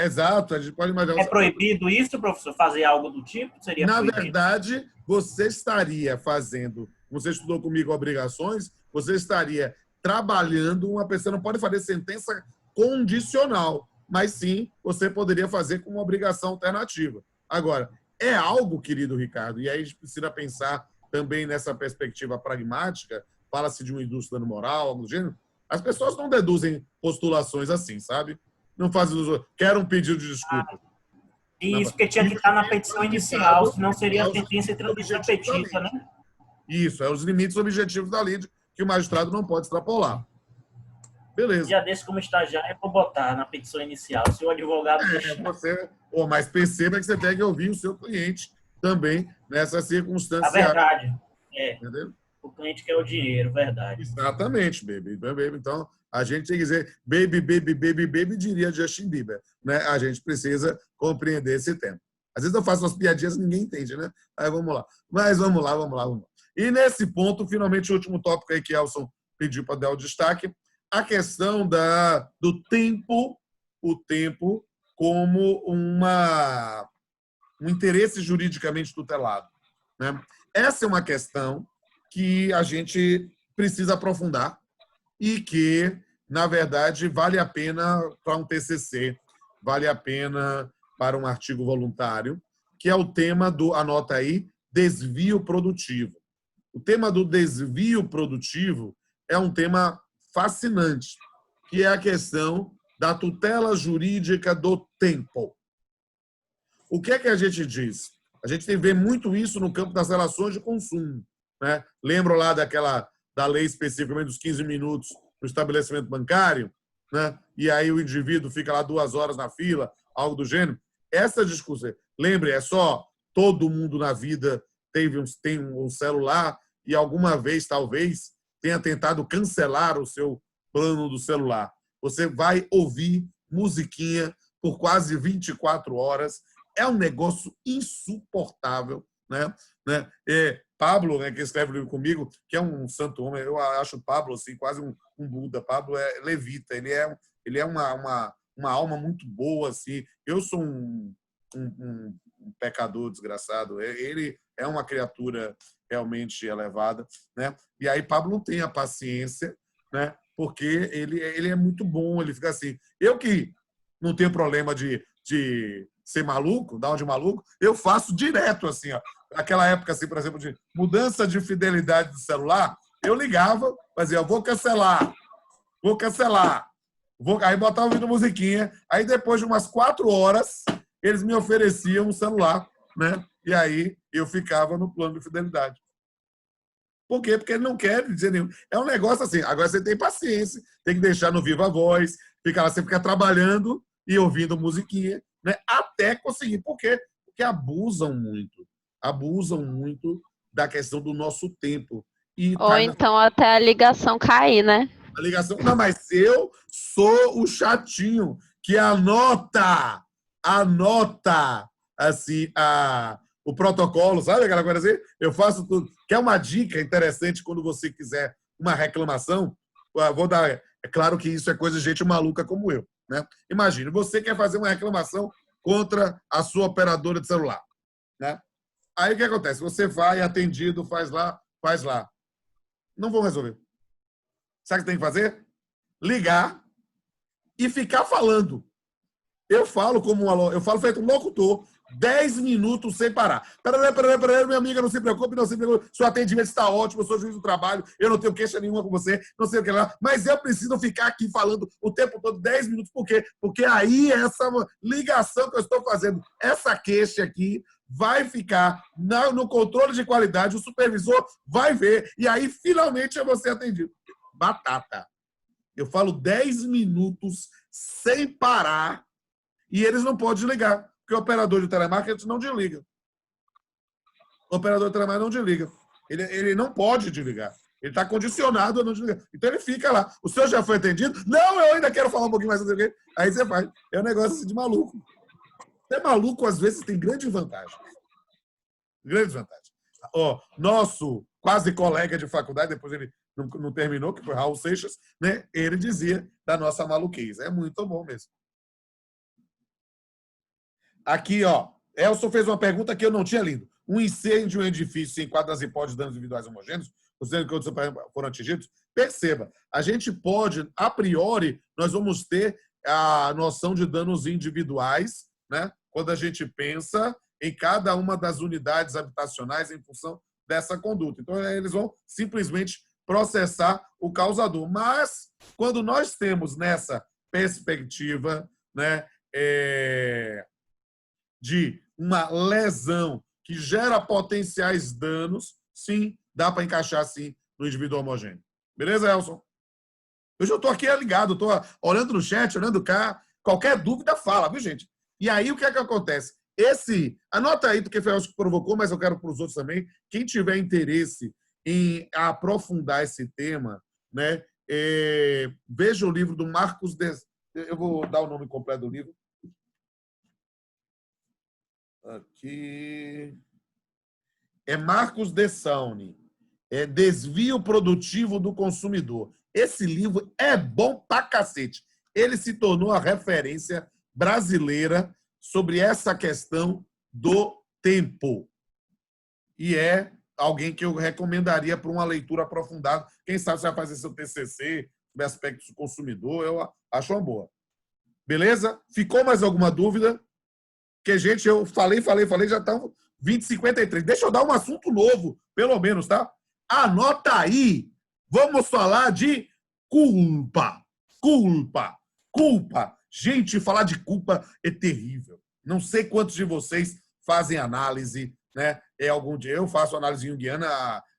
Exato, a gente pode imaginar. É proibido isso, professor, fazer algo do tipo? Seria Na proibido? verdade, você estaria fazendo, você estudou comigo obrigações, você estaria trabalhando uma pessoa, não pode fazer sentença condicional, mas sim, você poderia fazer com uma obrigação alternativa. Agora, é algo, querido Ricardo, e aí a gente precisa pensar também nessa perspectiva pragmática, fala-se de uma indústria moral, algo do gênero, as pessoas não deduzem postulações assim, sabe? Não fazem, quero um pedido de desculpa. Isso, porque tinha que estar na petição inicial, senão seria a sentença interdita petita, né? Isso, é os limites objetivos da lei que o magistrado não pode extrapolar. Beleza. Já desse como estagiário, eu vou botar na petição inicial, se o advogado deixar. Mas perceba que você tem que ouvir o seu cliente também nessa circunstância. A verdade. Entendeu? O cliente quer o dinheiro, verdade. Exatamente, baby. Então, a gente tem que dizer baby, diria Justin Bieber. Né? A gente precisa compreender esse tema. Às vezes eu faço umas piadinhas e ninguém entende, né? Aí vamos lá. Mas vamos lá. E nesse ponto, finalmente, o último tópico aí que Elson pediu para dar o destaque, a questão do tempo, o tempo como um interesse juridicamente tutelado. Né? Essa é uma questão que a gente precisa aprofundar e que, na verdade, vale a pena para um TCC, vale a pena para um artigo voluntário, que é o tema do, anota aí, desvio produtivo. O tema do desvio produtivo é um tema fascinante, que é a questão da tutela jurídica do tempo. O que é que a gente diz? A gente vê muito isso no campo das relações de consumo. Né? Lembro lá da lei especificamente dos 15 minutos no estabelecimento bancário, né? E aí o indivíduo fica lá 2 horas na fila, algo do gênero. Essa discussão, lembre, é só todo mundo na vida tem um celular e alguma vez, talvez, tenha tentado cancelar o seu plano do celular. Você vai ouvir musiquinha por quase 24 horas. É um negócio insuportável. Né? Pablo, né, que escreve o livro comigo, que é um santo homem, eu acho Pablo assim, quase um Buda. Pablo é levita, ele é uma alma muito boa. Assim. Eu sou um pecador desgraçado. Ele é uma criatura realmente elevada. Né? E aí Pablo não tem a paciência, né? Porque ele é muito bom, ele fica assim. Eu que não tenho problema de ser maluco, dar um de maluco, eu faço direto assim, ó. Naquela época, assim, por exemplo, de mudança de fidelidade do celular, eu ligava, fazia, vou cancelar. Aí botava ouvindo musiquinha, aí depois de umas 4 horas, eles me ofereciam um celular, né? E aí eu ficava no plano de fidelidade. Por quê? Porque ele não quer dizer nenhum. É um negócio assim, agora você tem paciência, tem que deixar no viva voz, você fica trabalhando e ouvindo musiquinha, né? Até conseguir. Por quê? Porque abusam muito da questão do nosso tempo. Ou então até a ligação cair, né? A ligação. Não, mas eu sou o chatinho que anota assim, o protocolo, sabe aquela coisa assim? Eu faço tudo. Quer uma dica interessante quando você quiser uma reclamação? Vou dar. É claro que isso é coisa de gente maluca como eu. Né? Imagine, você quer fazer uma reclamação contra a sua operadora de celular. Né? Aí o que acontece? Você vai, atendido, faz lá. Não vão resolver. Sabe o que tem que fazer? Ligar e ficar falando. Eu falo feito um locutor, 10 minutos sem parar. Peraí, minha amiga, não se preocupe. Seu atendimento está ótimo, eu sou juiz do trabalho, eu não tenho queixa nenhuma com você, não sei o que lá, mas eu preciso ficar aqui falando o tempo todo, 10 minutos. Por quê? Porque aí essa ligação que eu estou fazendo, essa queixa aqui, vai ficar no controle de qualidade, o supervisor vai ver, e aí finalmente eu vou ser atendido. batata. Eu falo 10 minutos sem parar e eles não podem desligar, porque o operador de telemarketing não desliga. O operador de telemarketing não desliga. Ele não pode desligar. Ele está condicionado a não desligar. Então ele fica lá. O senhor já foi atendido? Não, eu ainda quero falar um pouquinho mais sobre ele. Aí você faz. É um negócio assim de maluco. Ser maluco, às vezes, tem grande vantagem. Grande vantagem. Ó, nosso quase colega de faculdade, depois ele não terminou, que foi Raul Seixas, né? Ele dizia da nossa maluquice. É muito bom mesmo. Aqui, ó, Elson fez uma pergunta que eu não tinha lido. Um incêndio em um edifício se enquadra nas hipóteses de danos individuais homogêneos, considerando que outros foram atingidos? Perceba, a gente pode, a priori, nós vamos ter a noção de danos individuais, né? Quando a gente pensa em cada uma das unidades habitacionais em função dessa conduta. Então, eles vão simplesmente processar o causador. Mas, quando nós temos nessa perspectiva, né, de uma lesão que gera potenciais danos, sim, dá para encaixar, sim, no indivíduo homogêneo. Beleza, Elson? Eu já estou aqui ligado, estou olhando no chat, olhando cá. Qualquer dúvida, fala, viu, gente? E aí, o que é que acontece? Anota aí, porque foi o Elson que provocou, mas eu quero para os outros também. Quem tiver interesse em aprofundar esse tema, né, veja o livro do Marcos... Eu vou dar o nome completo do livro. Aqui. É Marcos Dessauni. Desvio Produtivo do Consumidor. Esse livro é bom pra cacete. Ele se tornou a referência brasileira sobre essa questão do tempo. E é alguém que eu recomendaria para uma leitura aprofundada. Quem sabe você vai fazer seu TCC sobre aspectos do consumidor, eu acho uma boa. Beleza? Ficou mais alguma dúvida? Que, gente, eu falei, já estão 20h53. Deixa eu dar um assunto novo, pelo menos, tá? Anota aí. Vamos falar de culpa. Culpa. Gente, falar de culpa é terrível. Não sei quantos de vocês fazem análise, né? Algum dia eu faço análise junguiana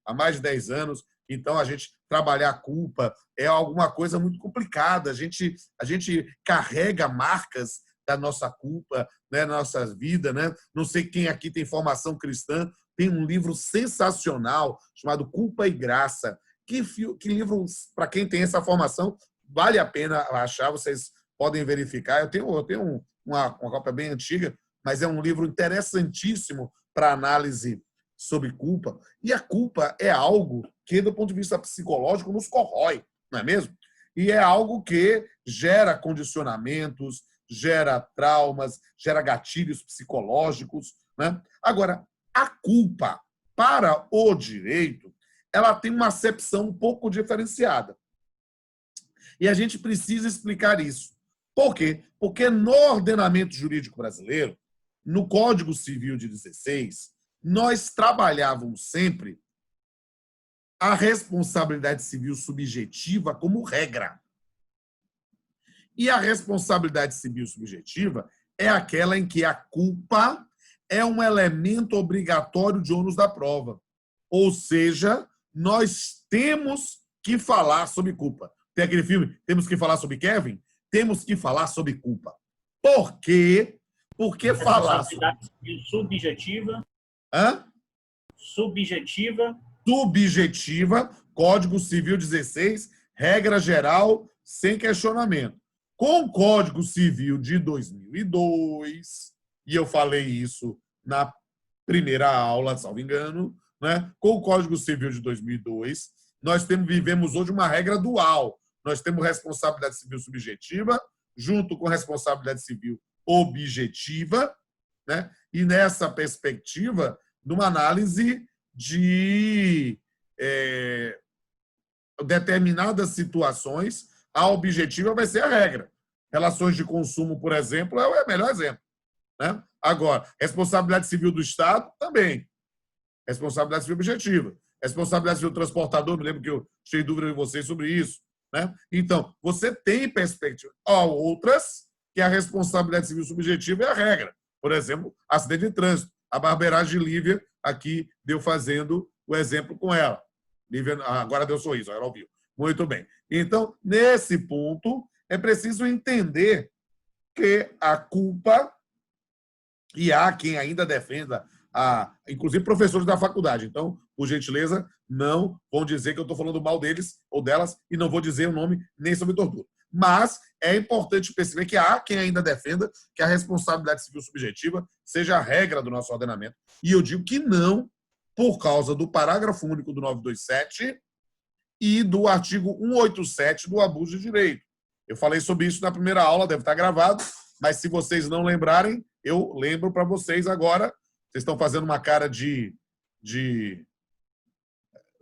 há mais de 10 anos, então a gente trabalhar a culpa é alguma coisa muito complicada. A gente carrega marcas da nossa culpa, né, na nossa vida, né? Não sei quem aqui tem formação cristã, tem um livro sensacional chamado Culpa e Graça. Que livro, para quem tem essa formação, vale a pena achar, vocês podem verificar. Eu tenho uma cópia bem antiga, mas é um livro interessantíssimo para análise sobre culpa. E a culpa é algo que, do ponto de vista psicológico, nos corrói, não é mesmo? E é algo que gera condicionamentos, gera traumas, gera gatilhos psicológicos, né? Agora, a culpa, para o direito, ela tem uma acepção um pouco diferenciada. E a gente precisa explicar isso. Por quê? Porque no ordenamento jurídico brasileiro, no Código Civil de 16, nós trabalhávamos sempre a responsabilidade civil subjetiva como regra. E a responsabilidade civil subjetiva é aquela em que a culpa é um elemento obrigatório de ônus da prova. Ou seja, nós temos que falar sobre culpa. Tem aquele filme, temos que falar sobre Kevin? Temos que falar sobre culpa. Por quê? Porque falar sobre... Subjetiva. Hã? Subjetiva. Subjetiva, Código Civil 16, regra geral, sem questionamento. Com o Código Civil de 2002, e eu falei isso na primeira aula, salvo engano, né? Com o Código Civil de 2002, nós vivemos hoje uma regra dual. Nós temos responsabilidade civil subjetiva, junto com responsabilidade civil objetiva, né? E nessa perspectiva, numa análise de determinadas situações, a objetiva vai ser a regra. Relações de consumo, por exemplo, é o melhor exemplo, né? Agora, responsabilidade civil do Estado, também. Responsabilidade civil objetiva. Responsabilidade civil do transportador, me lembro que eu cheio de dúvida de vocês sobre isso, né? Então, você tem perspectiva. Há outras que a responsabilidade civil subjetiva é a regra. Por exemplo, acidente de trânsito. A barbeiragem de Lívia aqui deu fazendo o exemplo com ela. Lívia agora deu sorriso, ela ouviu. Muito bem. Então, nesse ponto, é preciso entender que a culpa, e há quem ainda defenda, inclusive professores da faculdade. Então, por gentileza, não vão dizer que eu estou falando mal deles ou delas e não vou dizer o nome nem sobre tortura. Mas é importante perceber que há quem ainda defenda que a responsabilidade civil subjetiva seja a regra do nosso ordenamento. E eu digo que não, por causa do parágrafo único do 927 e do artigo 187 do abuso de direito. Eu falei sobre isso na primeira aula, deve estar gravado, mas se vocês não lembrarem, eu lembro para vocês agora. Vocês estão fazendo uma cara de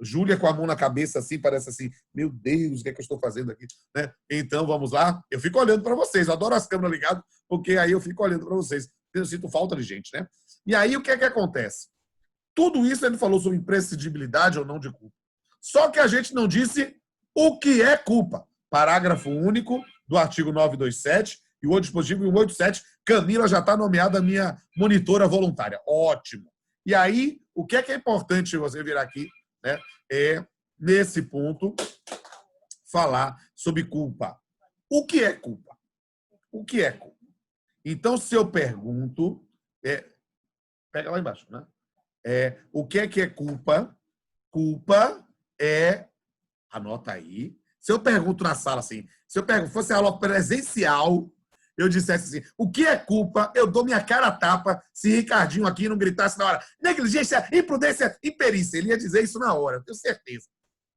Júlia com a mão na cabeça, assim, parece assim, meu Deus, o que é que eu estou fazendo aqui? Né? Então, vamos lá. Eu fico olhando para vocês, eu adoro as câmeras ligadas, porque aí eu fico olhando para vocês. Eu sinto falta de gente, né? E aí, o que é que acontece? Tudo isso ele falou sobre imprescindibilidade ou não de culpa. Só que a gente não disse o que é culpa. Parágrafo único do artigo 927 e o dispositivo 187. Camila já está nomeada minha monitora voluntária. Ótimo. E aí, o que é importante você vir aqui, né, é, nesse ponto, falar sobre culpa. O que é culpa? O que é culpa? Então, se eu pergunto... pega lá embaixo, né? O que é culpa? Culpa é... Anota aí. Se eu pergunto na sala assim, se eu fosse aula presencial, eu dissesse assim, o que é culpa? Eu dou minha cara a tapa se Ricardinho aqui não gritasse na hora. Negligência, imprudência, imperícia. Ele ia dizer isso na hora, eu tenho certeza.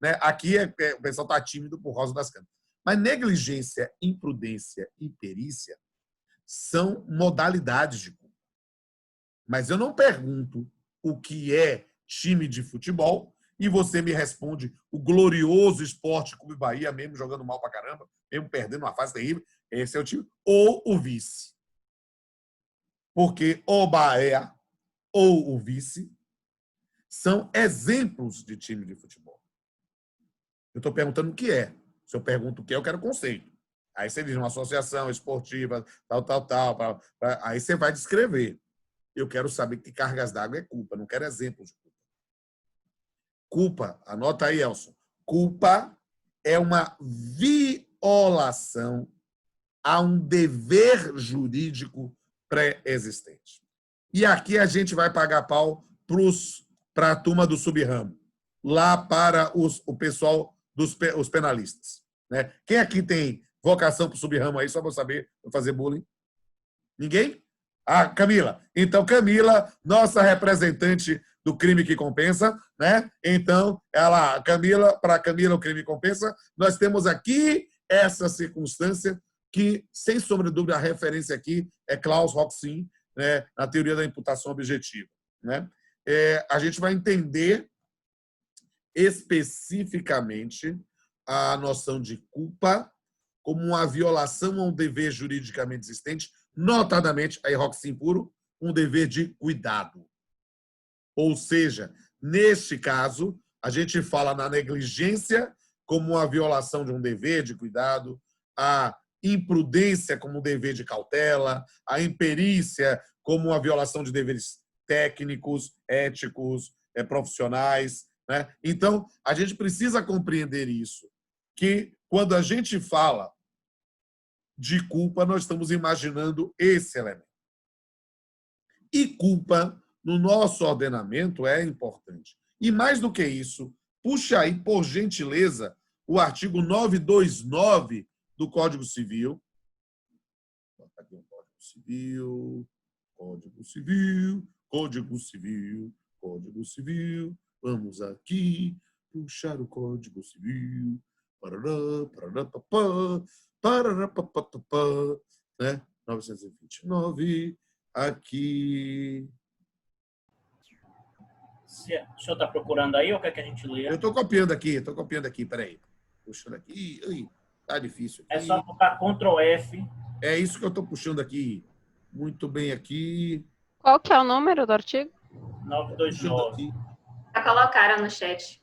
Né? Aqui o pessoal está tímido por causa das câmeras. Mas negligência, imprudência e imperícia são modalidades de culpa. Mas eu não pergunto o que é time de futebol e você me responde o glorioso Esporte Clube Bahia, mesmo jogando mal pra caramba, mesmo perdendo uma fase terrível, esse é o time, ou o vice. Porque o Bahia ou o vice são exemplos de time de futebol. Eu estou perguntando o que é. Se eu pergunto o que é, eu quero conceito. Aí você diz uma associação esportiva, tal. Aí você vai descrever. Eu quero saber que cargas d'água é culpa, não quero exemplos de culpa. Culpa, anota aí, Elson. Culpa é uma violação a um dever jurídico pré-existente. E aqui a gente vai pagar pau para a turma do subramo, lá para o pessoal os penalistas. Né? Quem aqui tem vocação para o subramo aí, só para eu saber, para fazer bullying? Ninguém? Ah, Camila. Então, Camila, nossa representante do crime que compensa, né? Então, para Camila, o crime compensa, nós temos aqui essa circunstância que, sem sombra de dúvida, a referência aqui é Klaus Roxin, né, na teoria da imputação objetiva. Né? A gente vai entender especificamente a noção de culpa como uma violação a um dever juridicamente existente, notadamente, aí Roxin puro, um dever de cuidado. Ou seja, neste caso, a gente fala na negligência como uma violação de um dever de cuidado, a imprudência como um dever de cautela, a imperícia como uma violação de deveres técnicos, éticos, profissionais. Né? Então, a gente precisa compreender isso, que quando a gente fala de culpa, nós estamos imaginando esse elemento. E culpa, no nosso ordenamento, é importante. E mais do que isso, puxa aí, por gentileza, o artigo 929 do Código Civil. Vou botar aqui o Código Civil, Código Civil, Código Civil, Código Civil. Vamos aqui puxar o Código Civil. Parará, parará, papá, parará, papá, papá, né? 929, aqui. O senhor está procurando aí ou quer que a gente leia? Eu estou copiando aqui, peraí. Puxando aqui, tá difícil aqui. É só botar Ctrl F. É isso que eu estou puxando aqui. Muito bem aqui. Qual que é o número do artigo? 929. Já colocaram no chat.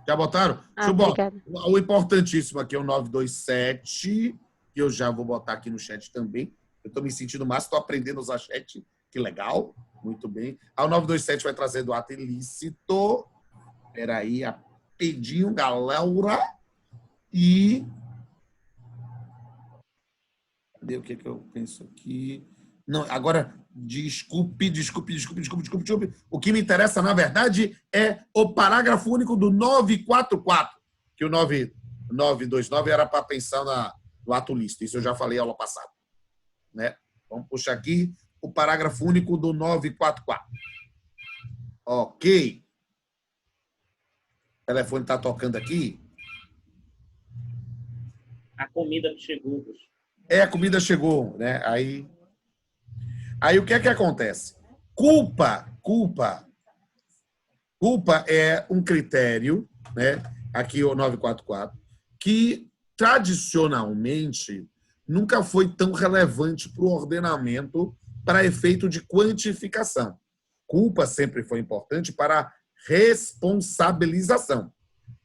Já botaram? Obrigada. O importantíssimo aqui é o 927, que eu já vou botar aqui no chat também. Eu estou me sentindo massa, estou aprendendo a usar chat. Que legal. Muito bem. O 927 vai trazer do ato ilícito. Espera aí, rapidinho, galera. E... Cadê o que eu penso aqui? Não, agora, desculpe. O que me interessa, na verdade, é o parágrafo único do 944, que o 929 era para pensar no ato lícito. Isso eu já falei aula passada. Né? Vamos puxar aqui o parágrafo único do 944. Ok. O telefone está tocando aqui. A comida chegou. A comida chegou, né? Aí o que é que acontece? Culpa é um critério, né? Aqui o 944, que tradicionalmente nunca foi tão relevante para o ordenamento para efeito de quantificação. Culpa sempre foi importante para responsabilização.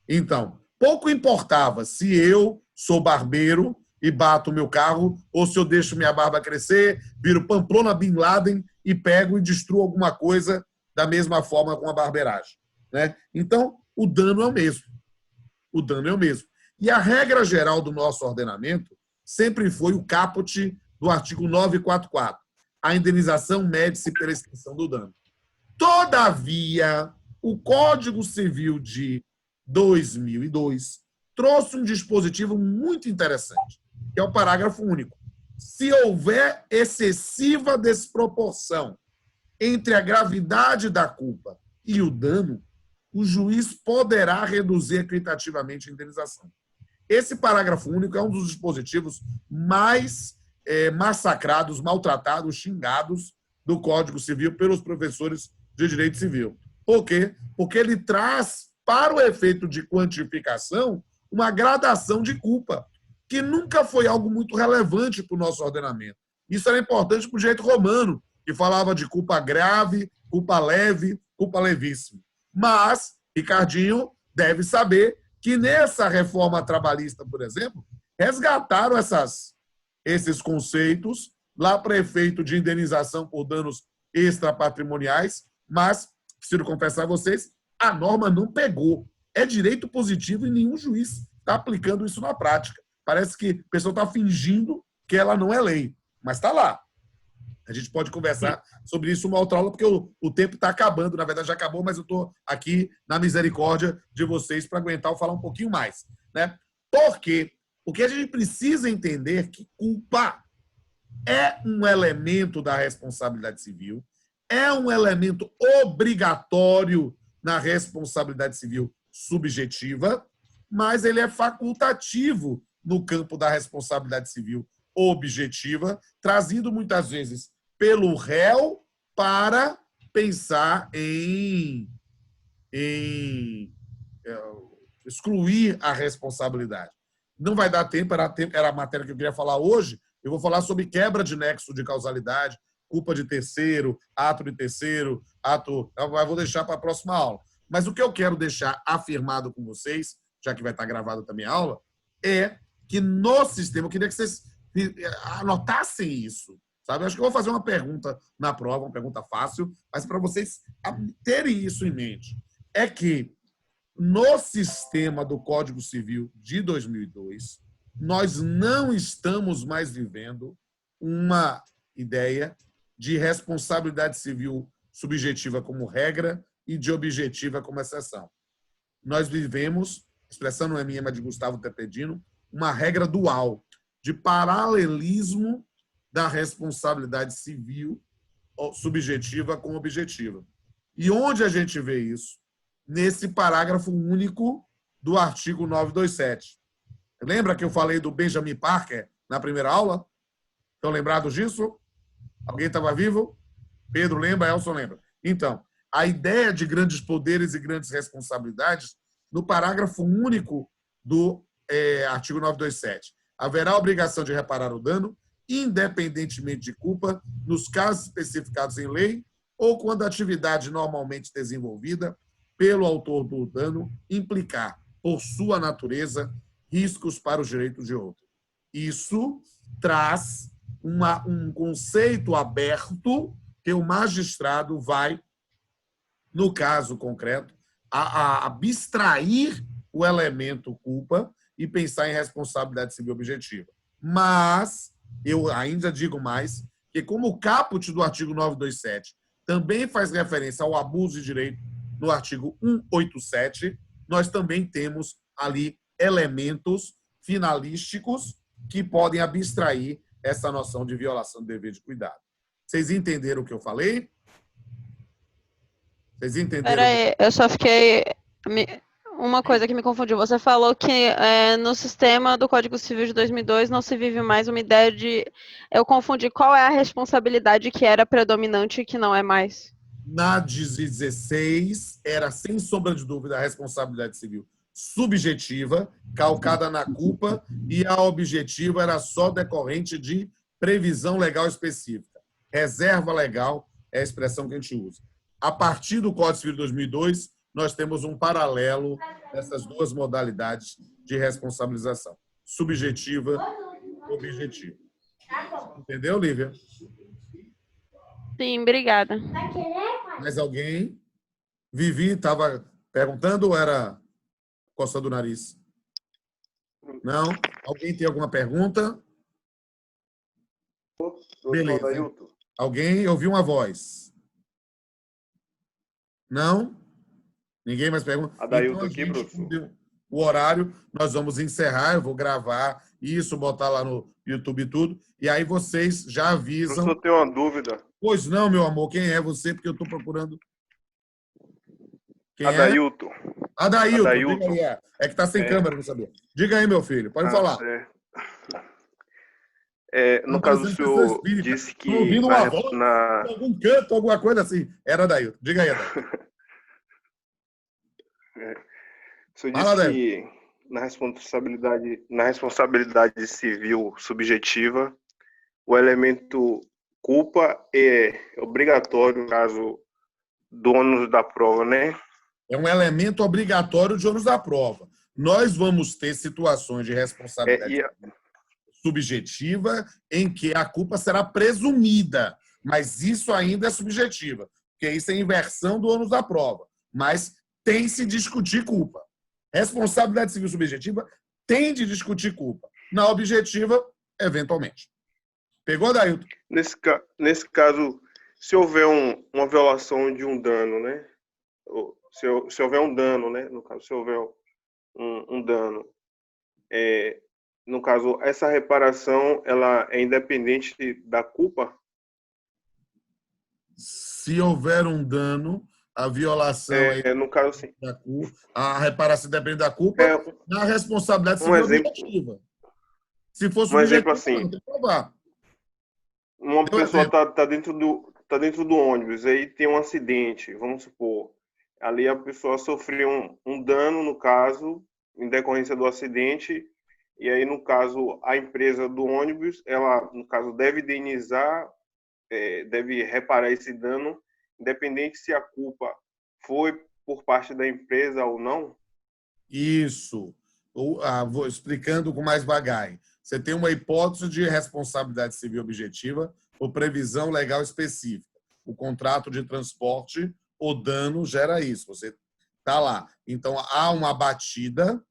Então, pouco importava se eu sou barbeiro e bato o meu carro, ou se eu deixo minha barba crescer, viro Pamplona Bin Laden e pego e destruo alguma coisa da mesma forma com a barbeiragem. Né? Então, o dano é o mesmo. E a regra geral do nosso ordenamento sempre foi o caput do artigo 944. A indenização mede-se pela extensão do dano. Todavia, o Código Civil de 2002 trouxe um dispositivo muito interessante, que é o parágrafo único. Se houver excessiva desproporção entre a gravidade da culpa e o dano, o juiz poderá reduzir equitativamente a indenização. Esse parágrafo único é um dos dispositivos mais massacrados, maltratados, xingados do Código Civil pelos professores de Direito Civil. Por quê? Porque ele traz, para o efeito de quantificação, uma gradação de culpa, que nunca foi algo muito relevante para o nosso ordenamento. Isso era importante para o direito romano, que falava de culpa grave, culpa leve, culpa levíssima. Mas, Ricardinho deve saber que nessa reforma trabalhista, por exemplo, resgataram esses conceitos lá para efeito de indenização por danos extrapatrimoniais, mas, preciso confessar a vocês, a norma não pegou. É direito positivo e nenhum juiz está aplicando isso na prática. Parece que a pessoa está fingindo que ela não é lei, mas está lá. A gente pode conversar sobre isso uma outra aula, porque o tempo está acabando. Na verdade, já acabou, mas eu estou aqui na misericórdia de vocês para aguentar ou falar um pouquinho mais. Né? Porque o que a gente precisa entender é que culpa é um elemento da responsabilidade civil, é um elemento obrigatório na responsabilidade civil subjetiva, mas ele é facultativo no campo da responsabilidade civil objetiva, trazido muitas vezes pelo réu para pensar em excluir a responsabilidade. Não vai dar tempo, era a matéria que eu queria falar hoje. Eu vou falar sobre quebra de nexo de causalidade, culpa de terceiro, ato de terceiro, ato... Eu vou deixar para a próxima aula. Mas o que eu quero deixar afirmado com vocês, já que vai estar gravado também a aula, é que no sistema, eu queria que vocês anotassem isso. Sabe? Eu acho que eu vou fazer uma pergunta na prova, uma pergunta fácil, mas para vocês terem isso em mente. É que no sistema do Código Civil de 2002, nós não estamos mais vivendo uma ideia de responsabilidade civil subjetiva como regra e de objetiva como exceção. Nós vivemos, a expressão não é minha, mas de Gustavo Tepedino, uma regra dual, de paralelismo da responsabilidade civil subjetiva com objetiva. E onde a gente vê isso? Nesse parágrafo único do artigo 927. Lembra que eu falei do Benjamin Parker na primeira aula? Estão lembrados disso? Alguém estava vivo? Pedro lembra, Elson lembra. Então, a ideia de grandes poderes e grandes responsabilidades, no parágrafo único do artigo 927. Haverá obrigação de reparar o dano, independentemente de culpa, nos casos especificados em lei ou quando a atividade normalmente desenvolvida pelo autor do dano implicar, por sua natureza, riscos para os direitos de outro. Isso traz um conceito aberto que o magistrado vai, no caso concreto, abstrair o elemento culpa e pensar em responsabilidade civil objetiva. Mas, eu ainda digo mais, que como o caput do artigo 927 também faz referência ao abuso de direito no artigo 187, nós também temos ali elementos finalísticos que podem abstrair essa noção de violação do dever de cuidado. Vocês entenderam o que eu falei? Vocês entenderam? Peraí, eu só fiquei... Uma coisa que me confundiu. Você falou que no sistema do Código Civil de 2002 não se vive mais uma ideia de... Eu confundi qual é a responsabilidade que era predominante e que não é mais. Na 16, era, sem sombra de dúvida, a responsabilidade civil subjetiva, calcada na culpa, e a objetiva era só decorrente de previsão legal específica. Reserva legal é a expressão que a gente usa. A partir do Código Civil de 2002, nós temos um paralelo dessas duas modalidades de responsabilização, subjetiva e objetiva. Entendeu, Lívia? Sim, obrigada. Mais alguém? Vivi estava perguntando ou era coçando o nariz? Não? Alguém tem alguma pergunta? Beleza. Alguém ouviu uma voz? Não? Ninguém mais pergunta? Adailton Então, aqui, professor. O horário, nós vamos encerrar, eu vou gravar isso, botar lá no YouTube e tudo, e aí vocês já avisam. Professor, tem uma dúvida. Pois não, meu amor, quem é você? Porque eu estou procurando. Quem Adailton. é? Adailton. Diga aí, é que está sem câmera, não sabia. Diga aí, meu filho, pode falar. No caso, o senhor disse que... ouvindo uma voz, algum canto, alguma coisa assim. Era Adailton. Diga aí, Adailton. O senhor disse que na responsabilidade civil subjetiva, o elemento culpa é obrigatório no caso do ônus da prova, né? É um elemento obrigatório de ônus da prova. Nós vamos ter situações de responsabilidade subjetiva em que a culpa será presumida, mas isso ainda é subjetiva, porque isso é inversão do ônus da prova. Mas tem se discutir culpa. Responsabilidade civil subjetiva tem de discutir culpa. Na objetiva, eventualmente. Pegou, Dailton? Nesse caso, se houver uma violação de um dano, né? Se houver um dano, né? No caso, se houver um dano, no caso, essa reparação, ela é independente da culpa? Se houver um dano, a violação no caso, sim. Da culpa, a reparação depende da culpa, na responsabilidade civil objetiva. Se fosse um exemplo assim, não tem que provar. Uma pessoa tá dentro do ônibus, aí tem um acidente, vamos supor. Ali a pessoa sofreu um dano, no caso, em decorrência do acidente, e aí, no caso, a empresa do ônibus, ela, no caso, deve indenizar, deve reparar esse dano, independente se a culpa foi por parte da empresa ou não? Isso. Vou explicando com mais bagagem. Você tem uma hipótese de responsabilidade civil objetiva por previsão legal específica. O contrato de transporte, o dano gera isso. Você está lá. Então, há uma batida,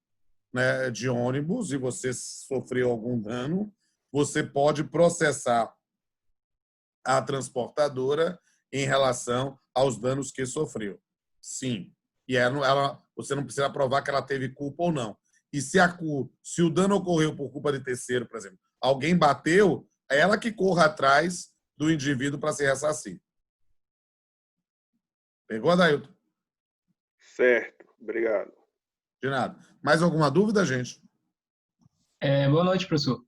né, de ônibus e você sofreu algum dano, você pode processar a transportadora em relação aos danos que sofreu. Sim. E você não precisa provar que ela teve culpa ou não. E se o dano ocorreu por culpa de terceiro, por exemplo, alguém bateu, é ela que corra atrás do indivíduo para se ressarcir. Pegou, Adailton? Certo. Obrigado. De nada. Mais alguma dúvida, gente? Boa noite, professor.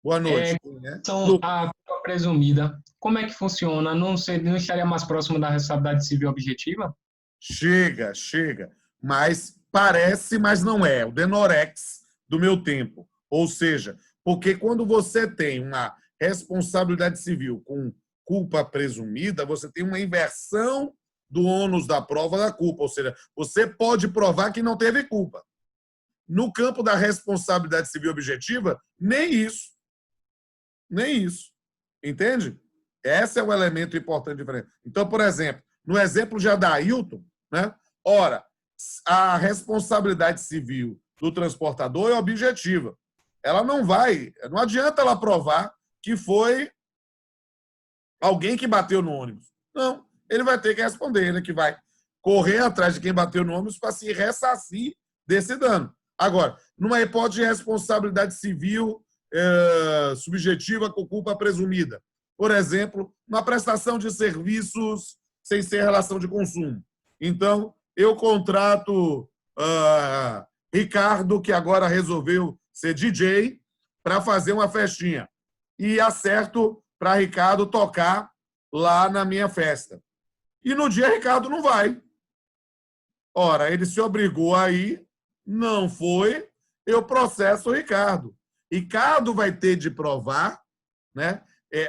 Boa noite. Então, a culpa presumida, como é que funciona? Não estaria mais próximo da responsabilidade civil objetiva? Chega. Mas parece, mas não é. O Denorex do meu tempo. Ou seja, porque quando você tem uma responsabilidade civil com culpa presumida, você tem uma inversão do ônus da prova da culpa. Ou seja, você pode provar que não teve culpa. No campo da responsabilidade civil objetiva, nem isso. Nem isso. Entende? Esse é o elemento importante diferente. Então, por exemplo, no exemplo de Adailton, né? Ora, a responsabilidade civil do transportador é objetiva. Ela não adianta ela provar que foi alguém que bateu no ônibus. Não, ele vai ter que responder, ele que vai correr atrás de quem bateu no ônibus para se ressarcir desse dano. Agora, numa hipótese de responsabilidade civil subjetiva com culpa presumida, por exemplo, uma prestação de serviços sem ser relação de consumo. Então, eu contrato Ricardo, que agora resolveu ser DJ, para fazer uma festinha. E acerto para Ricardo tocar lá na minha festa. E no dia, Ricardo não vai. Ora, ele se obrigou a ir, não foi, eu processo o Ricardo. Ricardo vai ter de provar, né?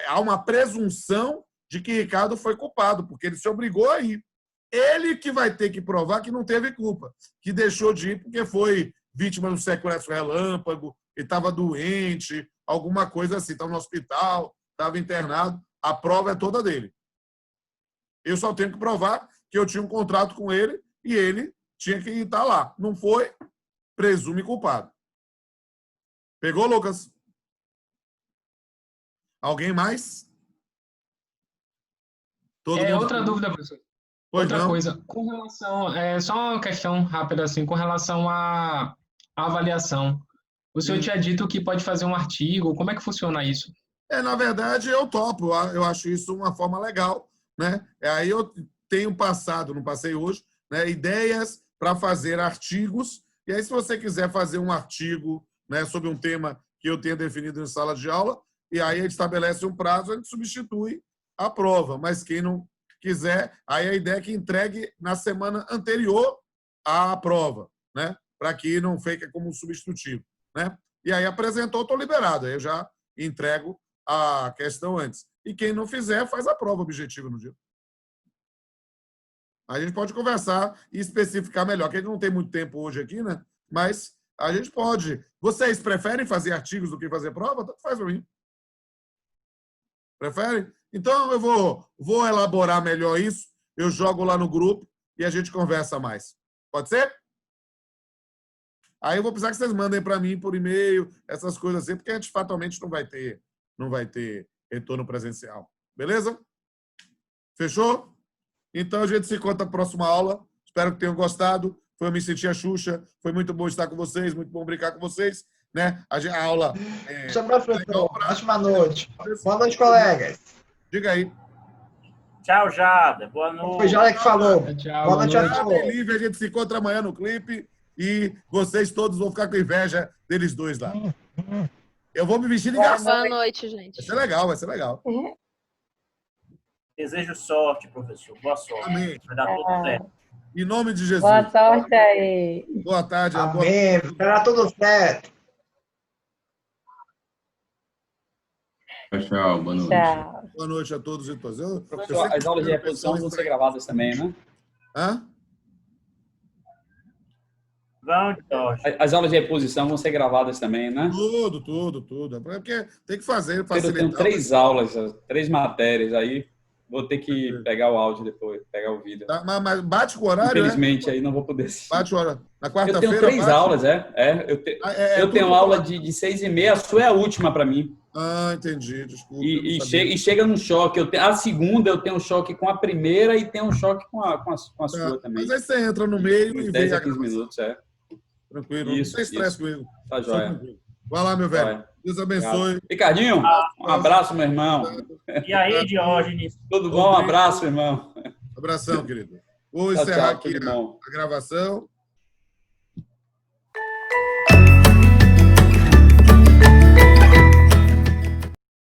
Há uma presunção de que Ricardo foi culpado, porque ele se obrigou a ir. Ele que vai ter que provar que não teve culpa, que deixou de ir porque foi vítima de um sequestro relâmpago, ele estava doente, alguma coisa assim, estava no hospital, estava internado. A prova é toda dele. Eu só tenho que provar que eu tinha um contrato com ele e ele tinha que estar lá. Não foi, presume culpado. Pegou, Lucas? Alguém mais? Outra dúvida, professor. Outra coisa, com relação, só uma questão rápida assim, com relação à avaliação. O senhor tinha dito que pode fazer um artigo, como é que funciona isso? Na verdade, eu topo, eu acho isso uma forma legal, né? Aí eu tenho passado, não passei hoje, né, ideias para fazer artigos, e aí se você quiser fazer um artigo, né, sobre um tema que eu tenha definido em sala de aula, e aí a gente estabelece um prazo, a gente substitui a prova, mas quem não quiser, aí a ideia é que entregue na semana anterior à prova, né? Para que não fique como um substitutivo, né? E aí apresentou, estou liberado, aí eu já entrego a questão antes. E quem não fizer, faz a prova objetiva no dia. A gente pode conversar e especificar melhor, que a gente não tem muito tempo hoje aqui, né? Mas a gente pode. Vocês preferem fazer artigos do que fazer prova? Tanto faz para mim. Preferem? Então, eu vou elaborar melhor isso, eu jogo lá no grupo e a gente conversa mais. Pode ser? Aí eu vou precisar que vocês mandem para mim por e-mail, essas coisas assim, porque a gente fatalmente não vai ter retorno presencial. Beleza? Fechou? Então, a gente se encontra na próxima aula. Espero que tenham gostado. Foi eu me sentir a Xuxa. Foi muito bom estar com vocês, muito bom brincar com vocês. Né? A aula... Ótima noite. Boa noite, colegas. Diga aí. Tchau, Jada. Boa noite. Foi Jada que falou. Tchau, boa noite a todos. A gente se encontra amanhã no clipe e vocês todos vão ficar com inveja deles dois lá. Eu vou me vestir engraçado. Boa noite, gente. Vai ser legal, vai ser legal. Desejo sorte, professor. Boa sorte. Amém. Vai dar tudo certo. Em nome de Jesus. Boa sorte aí. Boa tarde. Amém. Vai dar tudo certo. Tchau, boa noite. Tchau. Boa noite a todos e todas. Professor, as aulas de reposição vão ser gravadas também, né? Hã? Vão, Jorge. As aulas de reposição vão ser gravadas também, né? Tudo. É porque tem que fazer, Eu facilitar. tenho 3 aulas, 3 matérias, aí vou ter que pegar o áudio depois, pegar o vídeo. Tá, mas bate com o horário, Infelizmente, aí não vou poder assistir. Bate o horário. Na Eu quarta-feira. tenho 3 bate? aulas, eu tenho aula de 6h30, a sua é a última para mim. Ah, entendi, desculpa. E chega num choque. A segunda eu tenho um choque com a primeira e tenho um choque com a sua também. Mas aí você entra no meio e 10 vê a 15 minutos, Tranquilo, Isso, não tem estresse isso. comigo. Tá joia. Vai lá, meu velho. Joia. Deus abençoe. Ricardinho, um abraço, meu irmão. E aí, Diógenes? Tudo bom? Um abraço, irmão. Abração, querido. Vou Tchau, encerrar tchau, aqui tudo bom. a gravação.